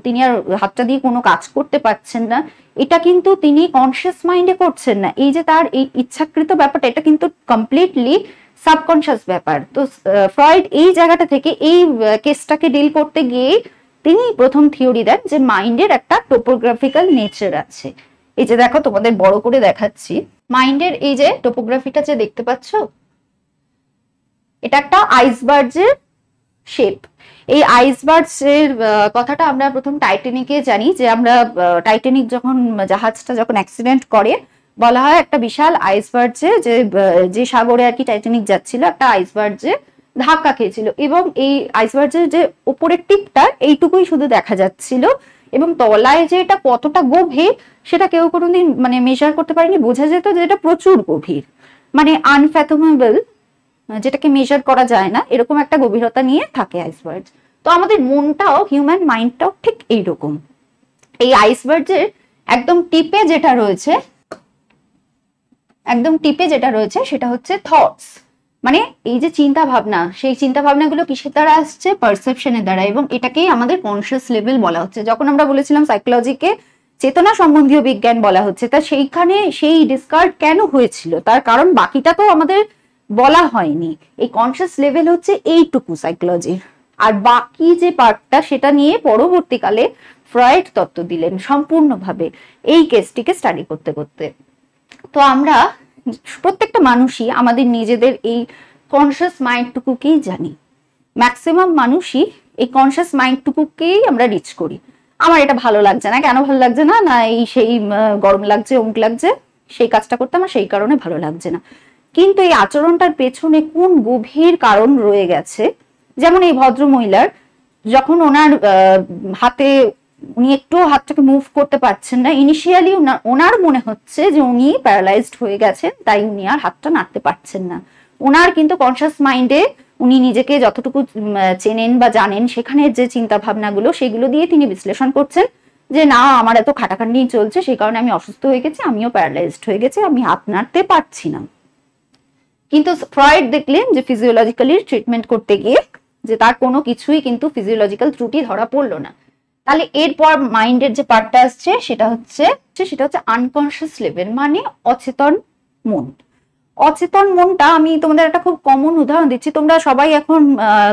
S2: তিনি আর হাতটা দিয়ে কোনো কাজ করতে পারছেন না, এটা কিন্তু তিনি কনসিয়াস মাইন্ডে করছেন না। এই যে তার এই ইচ্ছাকৃত ব্যাপারটা, এটা কিন্তু কমপ্লিটলি সাবকনসিয়াস ব্যাপার। তো ফ্রয়েড এই জায়গাটা থেকে এই কেসটাকে ডিল করতে গিয়ে তিনি প্রথম থিওরি দেন যে মাইন্ডের একটা টোপোগ্রাফিক্যাল নেচার আছে। এই যে দেখো, তোমাদের বড় করে দেখাচ্ছি, মাইন্ডের এই যে টোপোগ্রাফিটা যে দেখতে পাচ্ছ, এটা একটা আইসবার্গের শেপ। এই আইসবার্গের কথাটা আমরা প্রথম টাইটানিকে জানি, যে আমরা টাইটানিক যখন জাহাজটা যখন অ্যাক্সিডেন্ট করে, বলা হয় একটা বিশাল আইসবার্গে, যে সাগরে আর কি টাইটানিক যাচ্ছিল, একটা আইসবার্গে ধাক্কা খেয়েছিল, এবং এই আইসবার্গের যে উপরের টিপটা এইটুকুই শুধু দেখা যাচ্ছিল, এবং তলায় যে এটা কতটা গভীর সেটা কেউ কোনোদিন মানে মেজার করতে পারেনি। বোঝা যেত যে এটা প্রচুর গভীর, মানে আনফ্যাথমেবল, যেটাকে মেজার করা যায় না, এরকম একটা গভীরতা নিয়ে থাকে আইসবার্গ। তো আমাদের মনটাও, হিউম্যান মাইন্ডটাও ঠিক এইরকম। এই আইসবার্গের একদম টিপে যেটা রয়েছে, সেটা হচ্ছে থটস, মানে এই যে চিন্তা ভাবনা, সেই চিন্তা ভাবনাগুলো কিসের দ্বারা আসছে? পারসেপশনের দ্বারা, এবং এটাকেই আমাদের কনসিয়াস লেভেল বলা হচ্ছে। যখন আমরা বলেছিলাম সাইকোলজিকে চেতনা সম্বন্ধীয় বিজ্ঞান বলা হচ্ছে, তা সেইখানে সেই ডিসকার্ড কেন হয়েছিল? তার কারণ বাকিটা তো আমাদের বলা হয়নি। এই কনসিয়াস লেভেল হচ্ছে এইটুকু সাইকোলজির, আর বাকি যে পার্টটা সেটা নিয়ে পরবর্তীকালে ফ্রয়েড তত্ত্ব দিলেন সম্পূর্ণভাবে এই কেসটিকে স্টাডি করতে করতে। তো আমরা প্রত্যেকটা মানুষই আমাদের নিজেদের এই কনসিয়াস মাইন্ডটুকুকেই জানি। ম্যাক্সিমাম মানুষই এই কনসিয়াস মাইন্ডটুকুকেই আমরা রিচ করি। আমার এটা ভালো লাগছে না, কেন ভালো লাগছে না? না এই সেই গরম লাগছে, অমুক লাগছে, সেই কাজটা করতে আমার সেই কারণে ভালো লাগছে না। কিন্তু এই আচরণটার পেছনে কোন গভীর কারণ রয়ে গেছে? যেমন এই ভদ্র মহিলার, যখন ওনার হাতে, উনি একটু হাতটাকে মুভ করতে পারছেন না, ইনিশিয়ালি ওনার মনে হচ্ছে যে উনি প্যারালাইজড হয়ে গেছেন, তাই উনি আর হাতটা নাড়তে পারছেন না। ওনার কিন্তু কনসিয়াস মাইন্ডে উনি নিজেকে যতটুকু চেনেন বা জানেন, সেখানের যে চিন্তা ভাবনাগুলো, সেগুলো দিয়ে তিনি বিশ্লেষণ করছেন যে না, আমার এত খাটাখাটনি চলছে, সেই কারণে আমি অসুস্থ হয়ে গেছি, আমিও প্যারালাইজড হয়ে গেছি, আমি হাত নাড়তে পারছি না। কিন্তু ফ্রয়েড দেখলেন যে ফিজিওলজিক্যালি ট্রিটমেন্ট করতে গিয়ে যে তার কোনো কিছুই কিন্তু ফিজিওলজিক্যাল ত্রুটি ধরা পড়লো না। তাহলে এরপর মাইন্ডের যে পার্টটা আসছে সেটা হচ্ছে আনকনসিয়াস লেভেল, মানে অচেতন মন। অচেতন মনটা, আমি তোমাদের একটা খুব কমন উদাহরণ দিচ্ছি। তোমরা সবাই এখন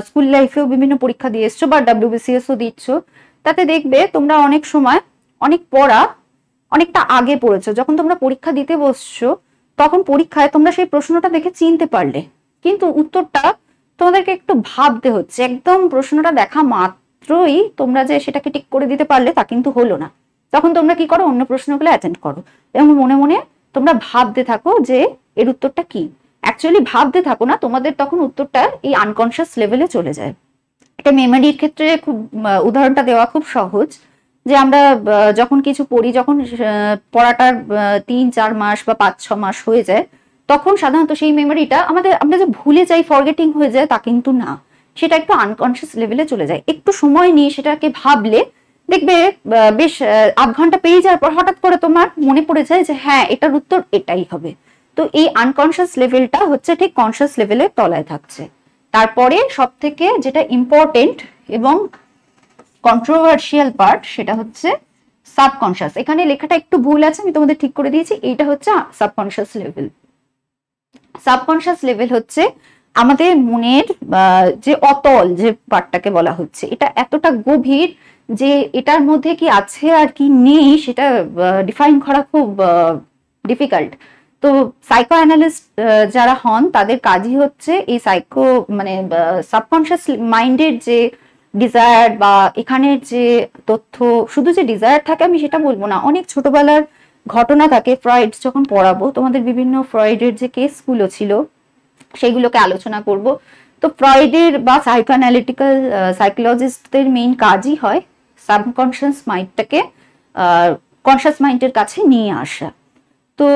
S2: স্কুল লাইফেও বিভিন্ন পরীক্ষা দিয়ে এসছো বা WBCS ও দিচ্ছ, তাতে দেখবে তোমরা অনেক সময় অনেক পড়া অনেকটা আগে পড়েছো। যখন তোমরা পরীক্ষা দিতে বসছো, তখন পরীক্ষায় তোমরা সেই প্রশ্নটা দেখে চিনতে পারলে, কিন্তু উত্তরটা তোমাদেরকে একটু ভাবতে হচ্ছে। একদম প্রশ্নটা দেখা মাত্রই তোমরা যে সেটাকে টিক করে দিতে পারলে তা কিন্তু হলো না। তখন তোমরা কি করো? অন্য প্রশ্নগুলো অ্যাটেন্ড করো এবং মনে মনে তোমরা ভাবতে থাকো যে এর উত্তরটা কি। অ্যাকচুয়ালি ভাবতে থাকো না, তোমাদের তখন উত্তরটা এই আনকনসিয়াস লেভেলে চলে যায়। এটা মেমোরির ক্ষেত্রে খুব উদাহরণটা দেওয়া খুব সহজ, যে আমরা যখন কিছু পড়ি, যখন পড়াটার 3-4 মাস বা 5-6 মাস হয়ে যায়, তখন সাধারণত সেই মেমোরিটা আমরা যে ভুলে যাই, ফরগেটিং হয়ে যায়, তা কিন্তু না। সেটা একটু আনকনসিয়াস লেভেলে চলে যায়। একটু সময় নিয়ে সেটাকে ভাবলে দেখবে বেশ আধ ঘন্টা পেয়ে যাওয়ার পর হঠাৎ করে তোমার মনে পড়ে যায় যে হ্যাঁ, এটার উত্তর এটাই হবে। তো এই আনকনসিয়াস লেভেলটা হচ্ছে ঠিক কনসিয়াস লেভেলের তলায় থাকছে। তারপরে সব থেকে যেটা ইম্পর্টেন্ট এবং কন্ট্রোভার্সিয়াল পার্ট, সেটা হচ্ছে সাবকনসিয়াস। এখানে লেখাটা একটু ভুল আছে, আমি তোমাদের ঠিক করে দিয়েছি। এইটা হচ্ছে সাবকনসিয়াস লেভেল। সাবকনসিয়াস লেভেল হচ্ছে আমাদের মনের যে অতল যে পার্টটাকে বলা হচ্ছে, এটা এতটা গভীর যে এটার মধ্যে কি আছে আর কি নেই সেটা ডিফাইন করা খুব ডিফিকাল্ট। তো সাইকো অ্যানালিস্ট যারা হন, তাদের কাজই হচ্ছে এই সাবকনসিয়াস মাইন্ডের যে ডিজায়ার বা এখানের যে তথ্য, শুধু যে ডিজায়ার থাকে আমি সেটা বলবো না, অনেক ছোটবেলার ঘটনা থাকে। ফ্রয়েড যখন পড়াবো তোমাদের, বিভিন্ন ফ্রয়েডের যে কেসগুলো ছিল সেইগুলোকে আলোচনা করব। তো ফ্রয়েডের বা সাইকো অ্যানালিটিক্যাল সাইকোলজিস্টদের মেইন কাজই হয় সাবকনসিয়াস মাইন্ডটাকে কনসিয়াস মাইন্ডের কাছে নিয়ে আসা। তো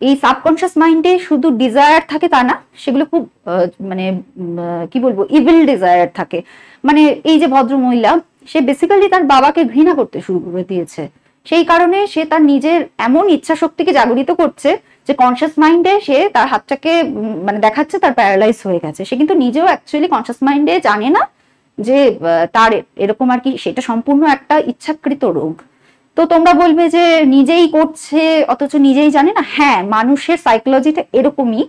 S2: এই সাবকনসিয়াস মাইন্ডে শুধু ডিজায়ার থাকে তা না, সেগুলো খুব কি বলবো, ইভিল ডিজায়ার থাকে। মানে এই যে ভদ্র মহিলা, সে বেসিক্যালি তার বাবাকে ঘৃণা করতে শুরু করে দিয়েছে। সেই কারণে সে তার নিজের এমন ইচ্ছা শক্তিকে জাগরিত করছে যে কনসিয়াস মাইন্ডে সে তার হাতটাকে দেখাচ্ছে তার প্যারালাইজ হয়ে গেছে। সে কিন্তু নিজেও অ্যাকচুয়ালি কনসিয়াস মাইন্ডে জানে না যে তার এরকম আর কি, সেটা সম্পূর্ণ একটা ইচ্ছাকৃত রোগ। তো তোমরা বলবে যে নিজেই করছে অথচ নিজেই জানে না। হ্যাঁ, মানুষের সাইকোলজিটা এরকমই।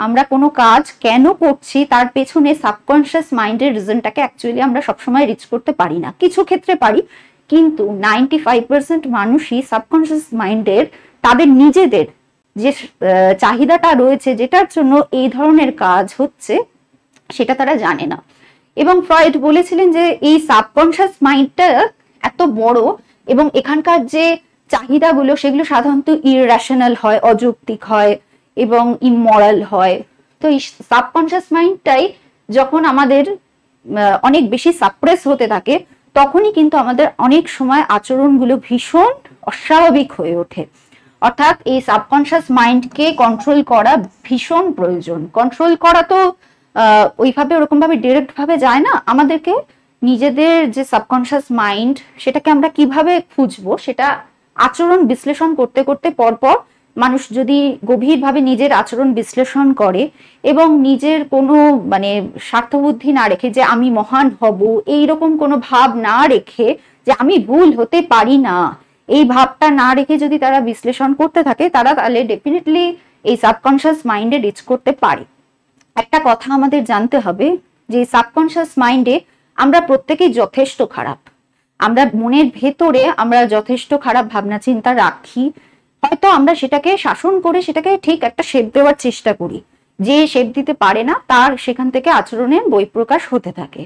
S2: আমরা কোনো কাজ কেন করছি তার পেছনে সাবকনশিয়াস মাইন্ডের রিজনটাকে আমরা সবসময় রিচ করতে পারি না। কিছু ক্ষেত্রে পারি, কিন্তু 95% মানুষই সাবকনশিয়াস মাইন্ডের তাদের নিজেদের যে চাহিদাটা রয়েছে, যেটার জন্য এই ধরনের কাজ হচ্ছে, সেটা তারা জানে না। এবং ফ্রয়েড বলেছিলেন যে এই সাবকনশিয়াস মাইন্ডটা এত বড় এবং এখানকার যে চাহিদাগুলো সেগুলো সাধারণত ইররেশনাল হয়, অযৌক্তিক হয় এবং ইমমরাল হয়। তো এই সাবকনশিয়াস মাইন্ডটাই যখন আমাদের অনেক বেশি সাপ্রেস হতে থাকে, তখনই কিন্তু আমাদের অনেক সময় আচরণগুলো ভীষণ অস্বাভাবিক হয়ে ওঠে। অর্থাৎ এই সাবকনশিয়াস মাইন্ডকে কন্ট্রোল করা ভীষণ প্রয়োজন। কন্ট্রোল করা তো ওইভাবে ওরকম ভাবে ডিরেক্ট ভাবে যায় না। আমাদেরকে নিজেদের যে সাবকনশিয়াস মাইন্ড, সেটাকে আমরা কিভাবে খুঁজবো, সেটা আচরণ বিশ্লেষণ করতে করতে পরপর মানুষ যদি গভীরভাবে নিজের আচরণ বিশ্লেষণ করে এবং নিজের কোনো স্বার্থবুদ্ধি না রেখে যে আমি মহান হব, এইরকম কোনো ভাব না রেখে যে আমি ভুল হতে পারি না, এই ভাবটা না রেখে যদি তারা বিশ্লেষণ করতে থাকে, তাহলে ডেফিনেটলি এই সাবকনশিয়াস মাইন্ডে রিচ করতে পারে। একটা কথা আমাদের জানতে হবে যে সাবকনশিয়াস মাইন্ডে আমরা প্রত্যেকেই যথেষ্ট খারাপ। আমরা মনের ভেতরে আমরা যথেষ্ট খারাপ ভাবনা চিন্তা রাখি। হয়তো আমরা সেটাকে শাসন করে সেটাকে ঠিক একটা শেপ দেওয়ার চেষ্টা করি। যে শেপ দিতে পারে না তার সেখান থেকে আচরণের বহিঃপ্রকাশ হতে থাকে।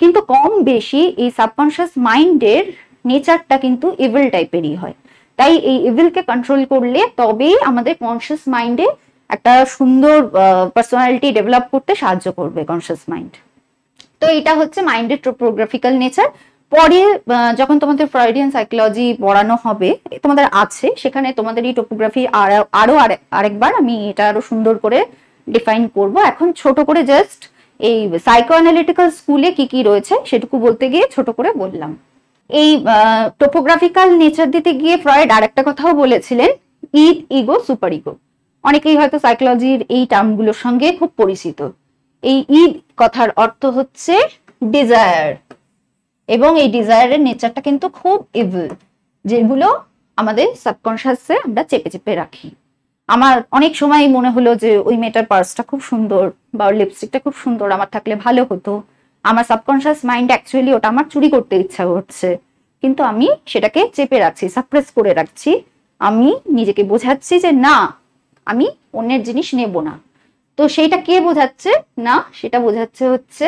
S2: কিন্তু কম বেশি এই সাবকনশিয়াস মাইন্ডের নেচারটা কিন্তু ইভিল টাইপেরই হয়। তাই এই ইভিলকে কন্ট্রোল করলে তবেই আমাদের কনসিয়াস মাইন্ডে একটা সুন্দর পার্সোনালিটি ডেভেলপ করতে সাহায্য করবে কনসিয়াস মাইন্ড। তো এটা হচ্ছে মাইন্ডের টোপোগ্রাফিক্যাল নেচার। পরে যখন তোমাদের ফ্রয়েডিয়ান সাইকোলজি পড়ানো হবে, তোমাদের আছে, সেখানে তোমাদের এই টোপোগ্রাফি আরেকবার আমি এটা আরো সুন্দর করে ডিফাইন করব। এখন ছোট করে জাস্ট এই সাইকো অ্যানালিটিক্যাল স্কুলে কি কি রয়েছে সেটুকু বলতে গিয়ে ছোট করে বললাম। এই টোপোগ্রাফিক্যাল নেচার দিতে গিয়ে ফ্রয়েড আরেকটা কথাও বলেছিলেন, ইড, ইগো, সুপার ইগো। অনেকেই হয়তো সাইকোলজির এই টার্মগুলোর সঙ্গে খুব পরিচিত। এই ইড কথার অর্থ হচ্ছে ডিজায়ার, এবং এই ডিজায়ারের নেচারটা কিন্তু খুব ইভিল, যেগুলো আমাদের সাবকনশিয়াসে আমরা চেপে চেপে রাখি। আমার অনেক সময় মনে হলো যে ওই মেয়েটার পার্সটা খুব সুন্দর বা ওর লিপস্টিকটা খুব সুন্দর, আমার থাকলে ভালো হতো। আমার সাবকনশিয়াস মাইন্ড অ্যাকচুয়ালি ওটা আমার চুরি করতে ইচ্ছা করছে, কিন্তু আমি সেটাকে চেপে রাখছি, সাপ্রেস করে রাখছি। আমি নিজেকে বোঝাচ্ছি যে না, আমি অন্যের জিনিস নেব না। তো সেইটা কে বোঝাচ্ছে? না, সেটা বোঝাচ্ছে হচ্ছে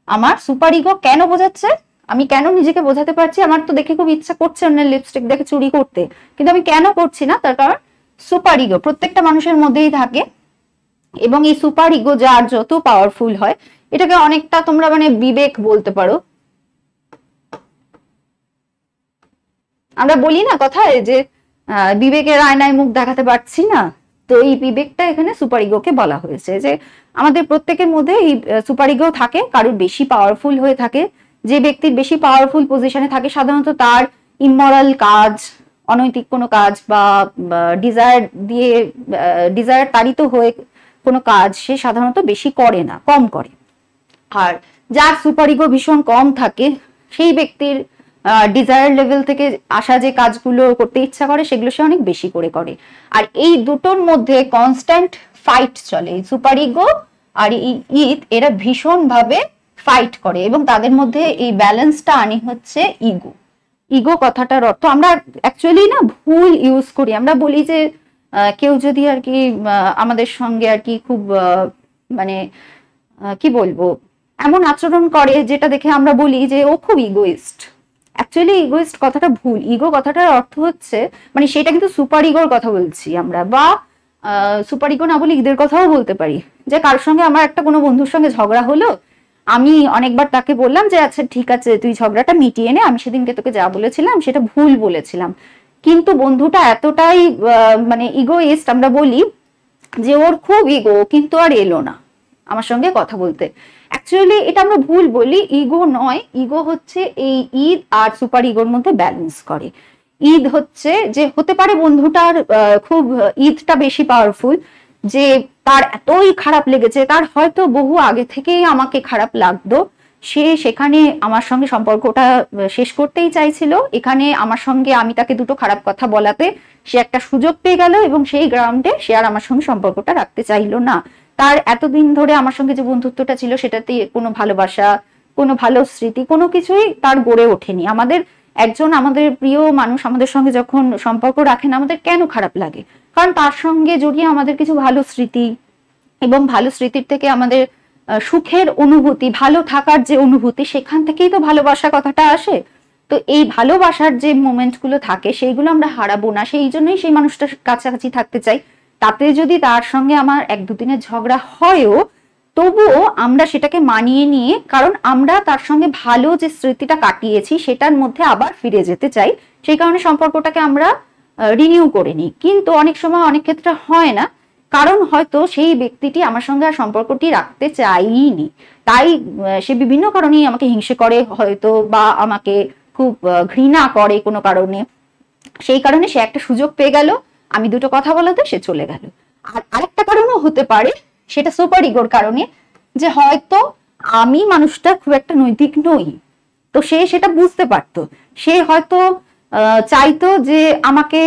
S2: আমার সুপার ইগো। কেন বোঝাচ্ছে? আমি কেন নিজেকে বোঝাতে পারছি আমার তো দেখে খুব ইচ্ছা করছে অন্যের লিপস্টিক দেখে চুরি করতে, কিন্তু আমি কেন করছি না? তার কারণ সুপার ইগো প্রত্যেকটা মানুষের মধ্যেই থাকে, এবং এই সুপার ইগো যার যত পাওয়ারফুল হয়, এটাকে অনেকটা তোমরা বিবেক বলতে পারো। আমরা বলি না কথায় যে বিবেকের আয়নায় মুখ দেখাতে পারছি না, তো এই বিবেকটা এখানে সুপার ইগোকে বলা হয়েছে। যে আমাদের প্রত্যেকের মধ্যে এই সুপার ইগো থাকে, কারোর বেশি পাওয়ারফুল হয়ে থাকে। যে ব্যক্তির বেশি পাওয়ারফুল পজিশনে থাকে, সাধারণত তার ইমমরাল কাজ, অনৈতিক কোনো কাজ বা ডিজায়ার তাড়িত হয়ে কোনো কাজ সে সাধারণত বেশি করে না, কম করে। আর যার সুপার ইগো ভীষণ কম থাকে, সেই ব্যক্তির ডিজায়ার লেভেল থেকে আসা যে কাজগুলো করতে ইচ্ছা করে সেগুলো সে অনেক বেশি করে। আর এই দুটোর মধ্যে কনস্ট্যান্ট ফাইট চলে। সুপার ইগো আর ইদ এরা ভীষণ ভাবে ফাইট করে, এবং তাদের মধ্যে এই ব্যালেন্সটা আনি হচ্ছে ইগো। ইগো কথাটার অর্থ আমরা অ্যাকচুয়ালি না ভুল ইউজ করি। আমরা বলি যে কেউ যদি আর কি আমাদের সঙ্গে আর কি খুব কি বলবো এমন আচরণ করে যেটা দেখে আমরা বলি যে ও খুব ইগোইস্ট। অ্যাকচুয়ালি ইগোইস্ট কথাটা ভুল। ইগো কথাটার অর্থ হচ্ছে সেটা কিন্তু সুপার ইগোর কথা বলছি আমরা, বা সুপার ইগো না বলে ঈদের কথাও বলতে পারি। যে কারোর সঙ্গে আমার একটা কোনো বন্ধুর সঙ্গে ঝগড়া হলো, আমি অনেকবার তাকে বললাম যে আচ্ছা ঠিক আছে তুই ঝগড়াটা মিটিয়ে নে, আমি সেদিনকে তোকে যা বলেছিলাম সেটা ভুল বলেছিলাম। কিন্তু বন্ধুটা এতটাই ইগোইস্ট, আমরা বলি যে ওর খুব ইগো, কিন্তু আর এলো না আমার সঙ্গে কথা বলতে। অ্যাকচুয়ালি এটা আমরা ভুল বলি, ইগো নয়। ইগো হচ্ছে এই ঈদ আর সুপার ইগোর মধ্যে ব্যালেন্স করে। ঈদ হচ্ছে যে হতে পারে বন্ধুটার খুব ঈদটা বেশি পাওয়ারফুল, যে তার এতই খারাপ লেগেছে, তার হয়তো বহু আগে থেকেই আমাকে খারাপ লাগতো, সে সেখানে আমার সঙ্গে সম্পর্কটা শেষ করতেই চাইছিল। এখানে আমার সঙ্গে আমি তাকে দুটো খারাপ কথা বলাতে সে একটা সুযোগ পেয়ে গেল এবং সেই গ্রাউন্ডে সে আর আমার সঙ্গে সম্পর্কটা রাখতে চাইলো না। তার এতদিন ধরে আমার সঙ্গে যে বন্ধুত্বটা ছিল সেটাতে কোনো ভালোবাসা, কোনো ভালো স্মৃতি, কোনো কিছুই তার গড়ে ওঠেনি। আমাদের প্রিয় মানুষ আমাদের সঙ্গে যখন সম্পর্ক রাখেন আমাদের কেন খারাপ লাগে? কারণ তার সঙ্গে জড়িয়ে আমাদের কিছু ভালো স্মৃতি, এবং ভালো স্মৃতির থেকে আমাদের সুখের অনুভূতি, ভালো থাকার যে অনুভূতি, সেখান থেকেই তো ভালোবাসা কথাটা আসে। তো এই ভালোবাসার যে মোমেন্টগুলো থাকে সেইগুলো আমরা হারাবো না, সেই জন্যই সেই মানুষটার কাছাকাছি থাকতে চাই। তাতে যদি তার সঙ্গে আমার 1-2 দিনের ঝগড়া হয়ও, তবুও আমরা সেটাকে মানিয়ে নিয়ে, কারণ আমরা তার সঙ্গে ভালো যে স্মৃতিটা কাটিয়েছি সেটার মধ্যে আবার ফিরে যেতে চাই, সেই কারণে সম্পর্কটাকে আমরা রিনিউ করে নিই। কিন্তু অনেক সময় অনেক ক্ষেত্রে হয় না, কারণ হয়তো সেই ব্যক্তিটি আমার সঙ্গে আর সম্পর্কটি রাখতে চাইনি, তাই সে বিভিন্ন কারণেই আমাকে হিংসে করে হয়তো, বা আমাকে খুব ঘৃণা করে কোনো কারণে। সেই কারণে সে একটা সুযোগ পেয়ে গেল, আমি দুটো কথা বলাতে সে চলে গেল। আর আরেকটা কারণও হতে পারে, সেটা সুপার ইগোর কারণে, যে হয়তো আমি মানুষটা খুব একটা নৈতিক নই, তো সে সেটা বুঝতে পারতো, সে হয়তো চাইতো যে আমাকে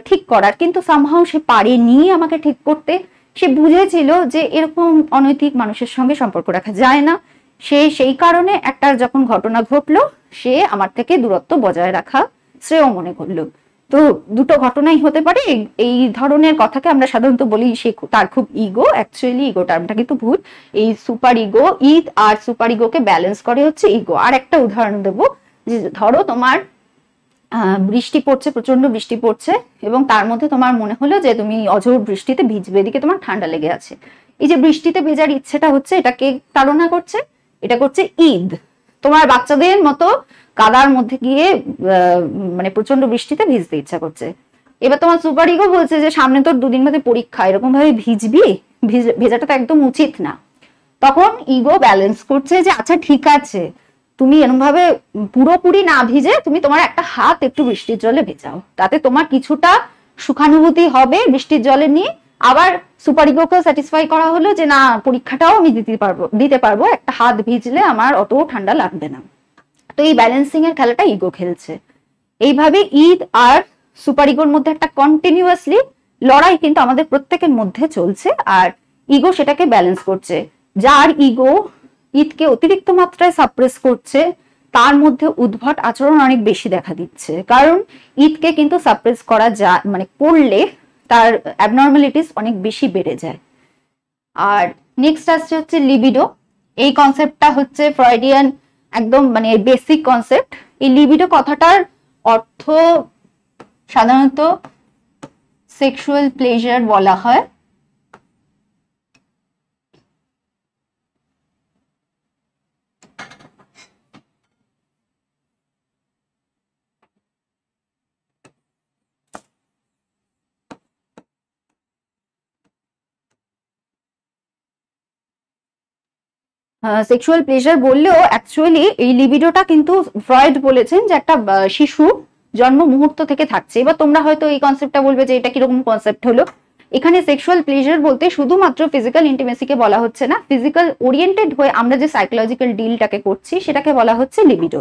S2: ঠিক করার, কিন্তু সামহাও সে পারেনি আমাকে ঠিক করতে। সে বুঝেছিল যে এরকম অনৈতিক মানুষের সঙ্গে সম্পর্ক রাখা যায় না। সে সেই কারণে একটা যখন ঘটনা ঘটলো, সে আমার থেকে দূরত্ব বজায় রাখা শ্রেয় মনে করলো। তো দুটো ঘটনাই হতে পারে। এই ধরনের কথাকে আমরা সাধারণত বলি সে তার খুব ইগো। অ্যাকচুয়ালি ইগো টার্মটা কিন্তু ভুল। এই সুপার ইগো, ঈদ আর সুপার ইগোকে ব্যালেন্স করে হচ্ছে ইগো। আর একটা উদাহরণ দেবো, যে ধরো তোমার বৃষ্টি পড়ছে, প্রচন্ড বৃষ্টি পড়ছে, এবং তার মধ্যে তোমার মনে হলো যে তুমি অঝোর বৃষ্টিতে ভিজবে, এদিকে তোমার ঠান্ডা লেগে আছে। এই যে বৃষ্টিতে ভেজার ইচ্ছেটা হচ্ছে, এটাকে তাড়না করছে, এটা করছে ঈদ। তোমার বাচ্চাদের মতো কাদার মধ্যে গিয়ে মানে প্রচন্ড বৃষ্টিতে ভিজতে ইচ্ছা করছে। এবার তোমার সুপার ইগো বলছে যে সামনে তোর 2 দিন বাদে পরীক্ষা, এরকম ভাবে ভিজবি, ভেজাটা তো একদম উচিত না। তখন ইগো ব্যালেন্স করছে যে আচ্ছা ঠিক আছে, তুমি এরকম ভাবে পুরোপুরি না ভিজে তুমি তোমার একটা হাত একটু বৃষ্টির জলে ভেজাও, তাতে তোমার কিছুটা সুখানুভূতি হবে বৃষ্টির জলে নিয়ে। আবার সুপার ইগোকে স্যাটিসফাই করা হলো যে না, পরীক্ষাটাও আমি দিতে পারবো, একটা হাত ভিজলে আমার অত ঠান্ডা লাগবে না। তো এই ব্যালেন্সিং এর খেলাটা ইগো খেলছে। এইভাবে ঈদ আর সুপার ইগোর মধ্যে একটা কন্টিনিউয়াসলি লড়াই কিন্তু আমাদের প্রত্যেকের মধ্যে চলছে, আর ইগো সেটাকে ব্যালেন্স করছে। যার ইগো ঈদকে অতিরিক্ত মাত্রায় সাপ্রেস করছে, তার মধ্যে উদ্ভট আচরণ অনেক বেশি দেখা দিচ্ছে। কারণ ঈদকে কিন্তু সাপ্রেস করা যায়, মানে করলে তার অ্যাবনর্মালিটিস অনেক বেশি বেড়ে যায়। আর নেক্সট আসছে হচ্ছে লিবিডো। এই কনসেপ্টটা হচ্ছে ফ্রয়েডিয়ান একদম মানে বেসিক কনসেপ্ট। এই লিবিডো কথাটার অর্থ সাধারণত সেক্সুয়াল প্লেজার বলা হয়। সেক্সুয়াল প্লেজার বললেও অ্যাকচুয়ালি এই লিবিডোটা কিন্তু ফ্রয়েড বলেছেন যে একটা শিশু জন্ম মুহূর্ত থেকে থাকছে। এবার তোমরা হয়তো এই কনসেপ্টটা বলবে যে এটা কিরকম কনসেপ্ট হলো। এখানে সেক্সুয়াল প্লেজার বলতে শুধুমাত্র ফিজিক্যাল ইন্টিমেসিকে বলা হচ্ছে না, ফিজিক্যাল ওরিয়েন্টেড হয়ে আমরা যে সাইকোলজিক্যাল ডিলটাকে করছি সেটাকে বলা হচ্ছে লিবিডো।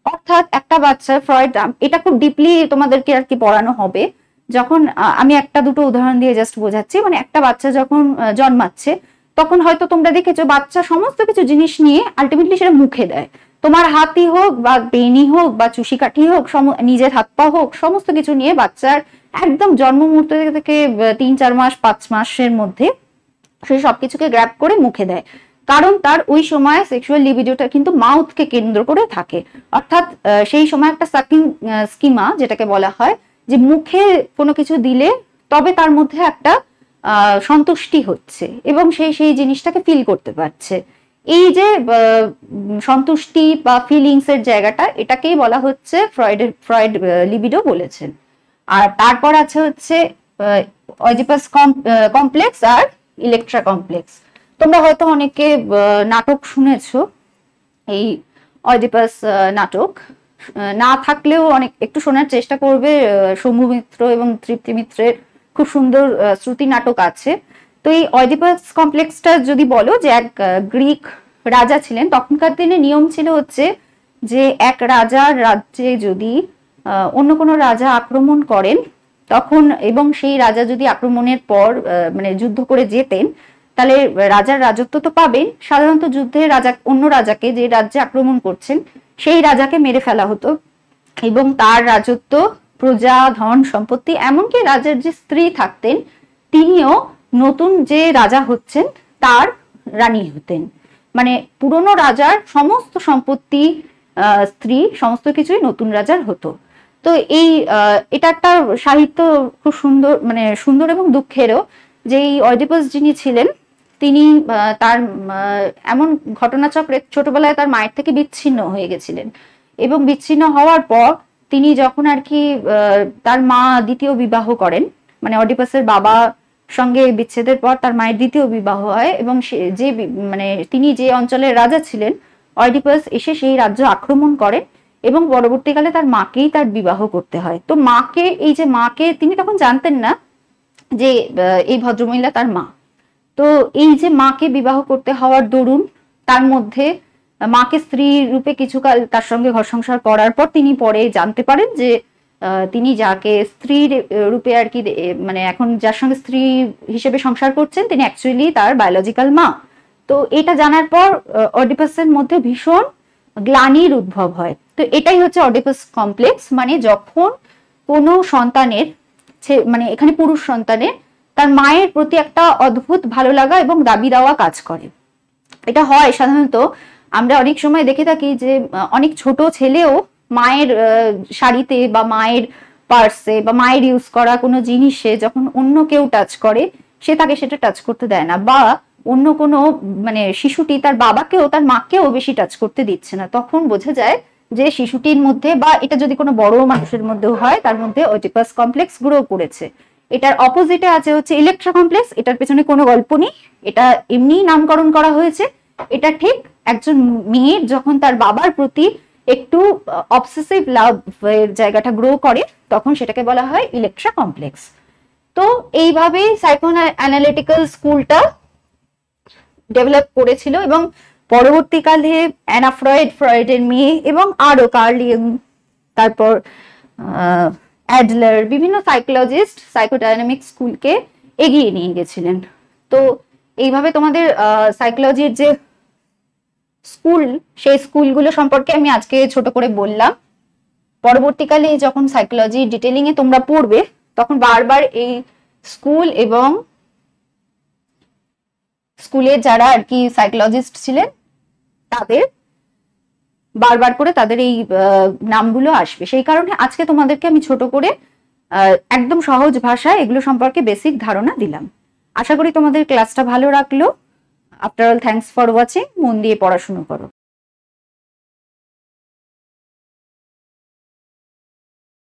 S2: অর্থাৎ একটা বাচ্চা, ফ্রয়েড এটা খুব ডিপলি তোমাদেরকে আর কি পড়ানো হবে যখন, আমি একটা দুটো উদাহরণ দিয়ে জাস্ট বোঝাচ্ছি। মানে একটা বাচ্চা যখন জন্মাচ্ছে, তখন হয়তো তোমরা দেখেছো বাচ্চা সমস্ত কিছু জিনিস নিয়ে আলটিমেটলি সেটা মুখে দেয়। তোমার হাতই হোক বা পেনই হোক বা চুষি কাঠি হোক, নিজের হাত পা হোক, সমস্ত কিছু নিয়ে বাচ্চার একদম জন্ম মুহূর্ত থেকে 3-4 মাস 5 মাসের মধ্যে সে সবকিছুকে গ্র্যাব করে মুখে দেয়। কারণ তার ওই সময় সেক্সুয়াল লিবিডোটা কিন্তু মাউথকে কেন্দ্র করে থাকে। অর্থাৎ সেই সময় একটা সাকিং স্কিমা যেটাকে বলা হয়, যে মুখে কোনো কিছু দিলে তবে তার মধ্যে একটা সন্তুষ্টি হচ্ছে এবং সেই জিনিসটাকে ফিল করতে পারছে। এই যে সন্তুষ্টি বা ফিলিংস এর জায়গাটা, এটাকেই বলা হচ্ছে ফ্রয়েড লিবিডো বলেছেন। আর তারপর আছে হচ্ছে অইডিপাস কমপ্লেক্স আর ইলেকট্রা কমপ্লেক্স। তোমরা হয়তো অনেকে নাটক শুনেছো, এই অইডিপাস নাটক না থাকলেও অনেক একটু শোনার চেষ্টা করবে। শম্ভু মিত্র এবং তৃপ্তি মিত্রের খুব সুন্দর শ্রুতি নাটক আছে। তো এই অইডিপাস কমপ্লেক্সটা যদি বলো যে এক গ্রিক রাজা ছিলেন, তখনকার দিনে নিয়ম ছিল হচ্ছে যে এক রাজার রাজ্যে যদি অন্য কোনো রাজা আক্রমণ করেন তখন, এবং সেই রাজা যদি আক্রমণের পর মানে যুদ্ধ করে যেতেন, তাহলে রাজার রাজত্ব তো পাবেন। সাধারণত যুদ্ধে রাজা অন্য রাজাকে, যে রাজ্যে আক্রমণ করছেন সেই রাজাকে মেরে ফেলা হতো, এবং তার রাজত্ব, প্রজা, ধন সম্পত্তি, এমনকি রাজার যে স্ত্রী থাকতেন তিনিও নতুন যে রাজা হচ্ছেন তার রানী হতেন। মানে পুরনো রাজার সমস্ত সম্পত্তি, স্ত্রী, সমস্ত কিছুই নতুন রাজার হতো। তো এই এটা একটা সাহিত্য খুব সুন্দর, মানে সুন্দর এবং দুঃখেরও, যে এই অয়ডিপাস যিনি ছিলেন তিনি তার এমন ঘটনাচক্রে ছোটবেলায় তার মায়ের থেকে বিচ্ছিন্ন হয়ে গেছিলেন, এবং বিচ্ছিন্ন হওয়ার পর তিনি যখন আর কি তার মা দ্বিতীয় বিবাহ করেন, মানে অডিপাসের বাবা সঙ্গে বিচ্ছেদের পর তার মায়ের দ্বিতীয় বিবাহ হয়, এবং যে মানে তিনি যে অঞ্চলের রাজা ছিলেন, অডিপাস এসে সেই রাজ্য আক্রমণ করেন এবং পরবর্তীকালে তার মাকেই তার বিবাহ করতে হয়। তো মাকে, এই যে মাকে, তিনি তখন জানতেন না যে এই ভদ্রমহিলা তার মা। তো এই যে মাকে বিবাহ করতে হওয়ার দরুন তার মধ্যে মাকে স্ত্রী রূপে কিছুকাল তার সঙ্গে ঘর সংসার করার পর তিনি পরে জানতে পারেন যে তিনি যাকে স্ত্রী রূপে আর কি, মানে এখন যার সঙ্গে স্ত্রী হিসেবে সংসার করছেন তিনি অ্যাকচুয়ালি তার বায়োলজিক্যাল মা। তো এটা জানার পর অডিপাসের মধ্যে ভীষণ গ্লানির উদ্ভব হয়। তো এটাই হচ্ছে অডিপাস কমপ্লেক্স, মানে যখন কোনো সন্তানের, মানে এখানে পুরুষ সন্তানের তার মায়ের প্রতি একটা অদ্ভুত ভালো লাগা এবং দাবি দেওয়া কাজ করে। এটা হয় সাধারণত, আমরা অনেক সময় দেখে থাকি যে অনেক ছোট ছেলেও মায়ের শাড়িতে বা মায়ের পার্সে বা মায়ের ইউজ করা কোনো জিনিসে যখন অন্য কেউ টাচ করে, সে তাকে সেটা টাচ করতে দেয় না, বা অন্য কোনো মানে শিশুটি তার বাবাকেও তার মাকেও বেশি টাচ করতে দিচ্ছে না, তখন বোঝা যায় যে শিশুটির মধ্যে, বা এটা যদি কোনো বড় মানুষের মধ্যেও হয়, তার মধ্যে অডিপাস কমপ্লেক্স গ্রো করেছে। এটার অপোজিটে আছে হচ্ছে ইলেকট্রা কমপ্লেক্স। এটার পেছনে কোনো গল্প নেই, এটা এমনি নামকরণ করা হয়েছে। এটা ঠিক একজন মেয়ের যখন তার বাবার প্রতি একটু অবসেসিভ লাভ এর জায়গাটা গ্রো করে, তখন সেটাকে বলা হয় ইলেকট্রা কমপ্লেক্স। তো এইভাবেই সাইকো অ্যানালিটিক্যাল স্কুলটা ডেভেলপ করেছিল, এবং পরবর্তীকালে অ্যানা ফ্রয়েড, ফ্রয়েডের মেয়ে, এবং আরো কার্ল ইয়ং, তারপর অ্যাডলার, বিভিন্ন সাইকোলজিস্ট সাইকোডাইনামিক স্কুলকে এগিয়ে নিয়ে গেছিলেন। তো এইভাবে তোমাদের সাইকোলজির যে স্কুল, সেই স্কুলগুলো সম্পর্কে আমি আজকে ছোট করে বললাম। পরবর্তীকালে যখন সাইকোলজি ডিটেলিং এ তোমরা পড়বে, তখন বারবার এই স্কুল এবং স্কুলের যারা আর কি সাইকোলজিস্ট ছিলেন তাদের বারবার করে তাদের এই নামগুলো আসবে। সেই কারণে আজকে তোমাদেরকে আমি ছোট করে একদম সহজ ভাষায় এগুলো সম্পর্কে বেসিক ধারণা দিলাম। আশা করি তোমাদের ক্লাসটা ভালো লাগলো। After all, thanks for watching. মন দিয়ে পড়াশোনা করো।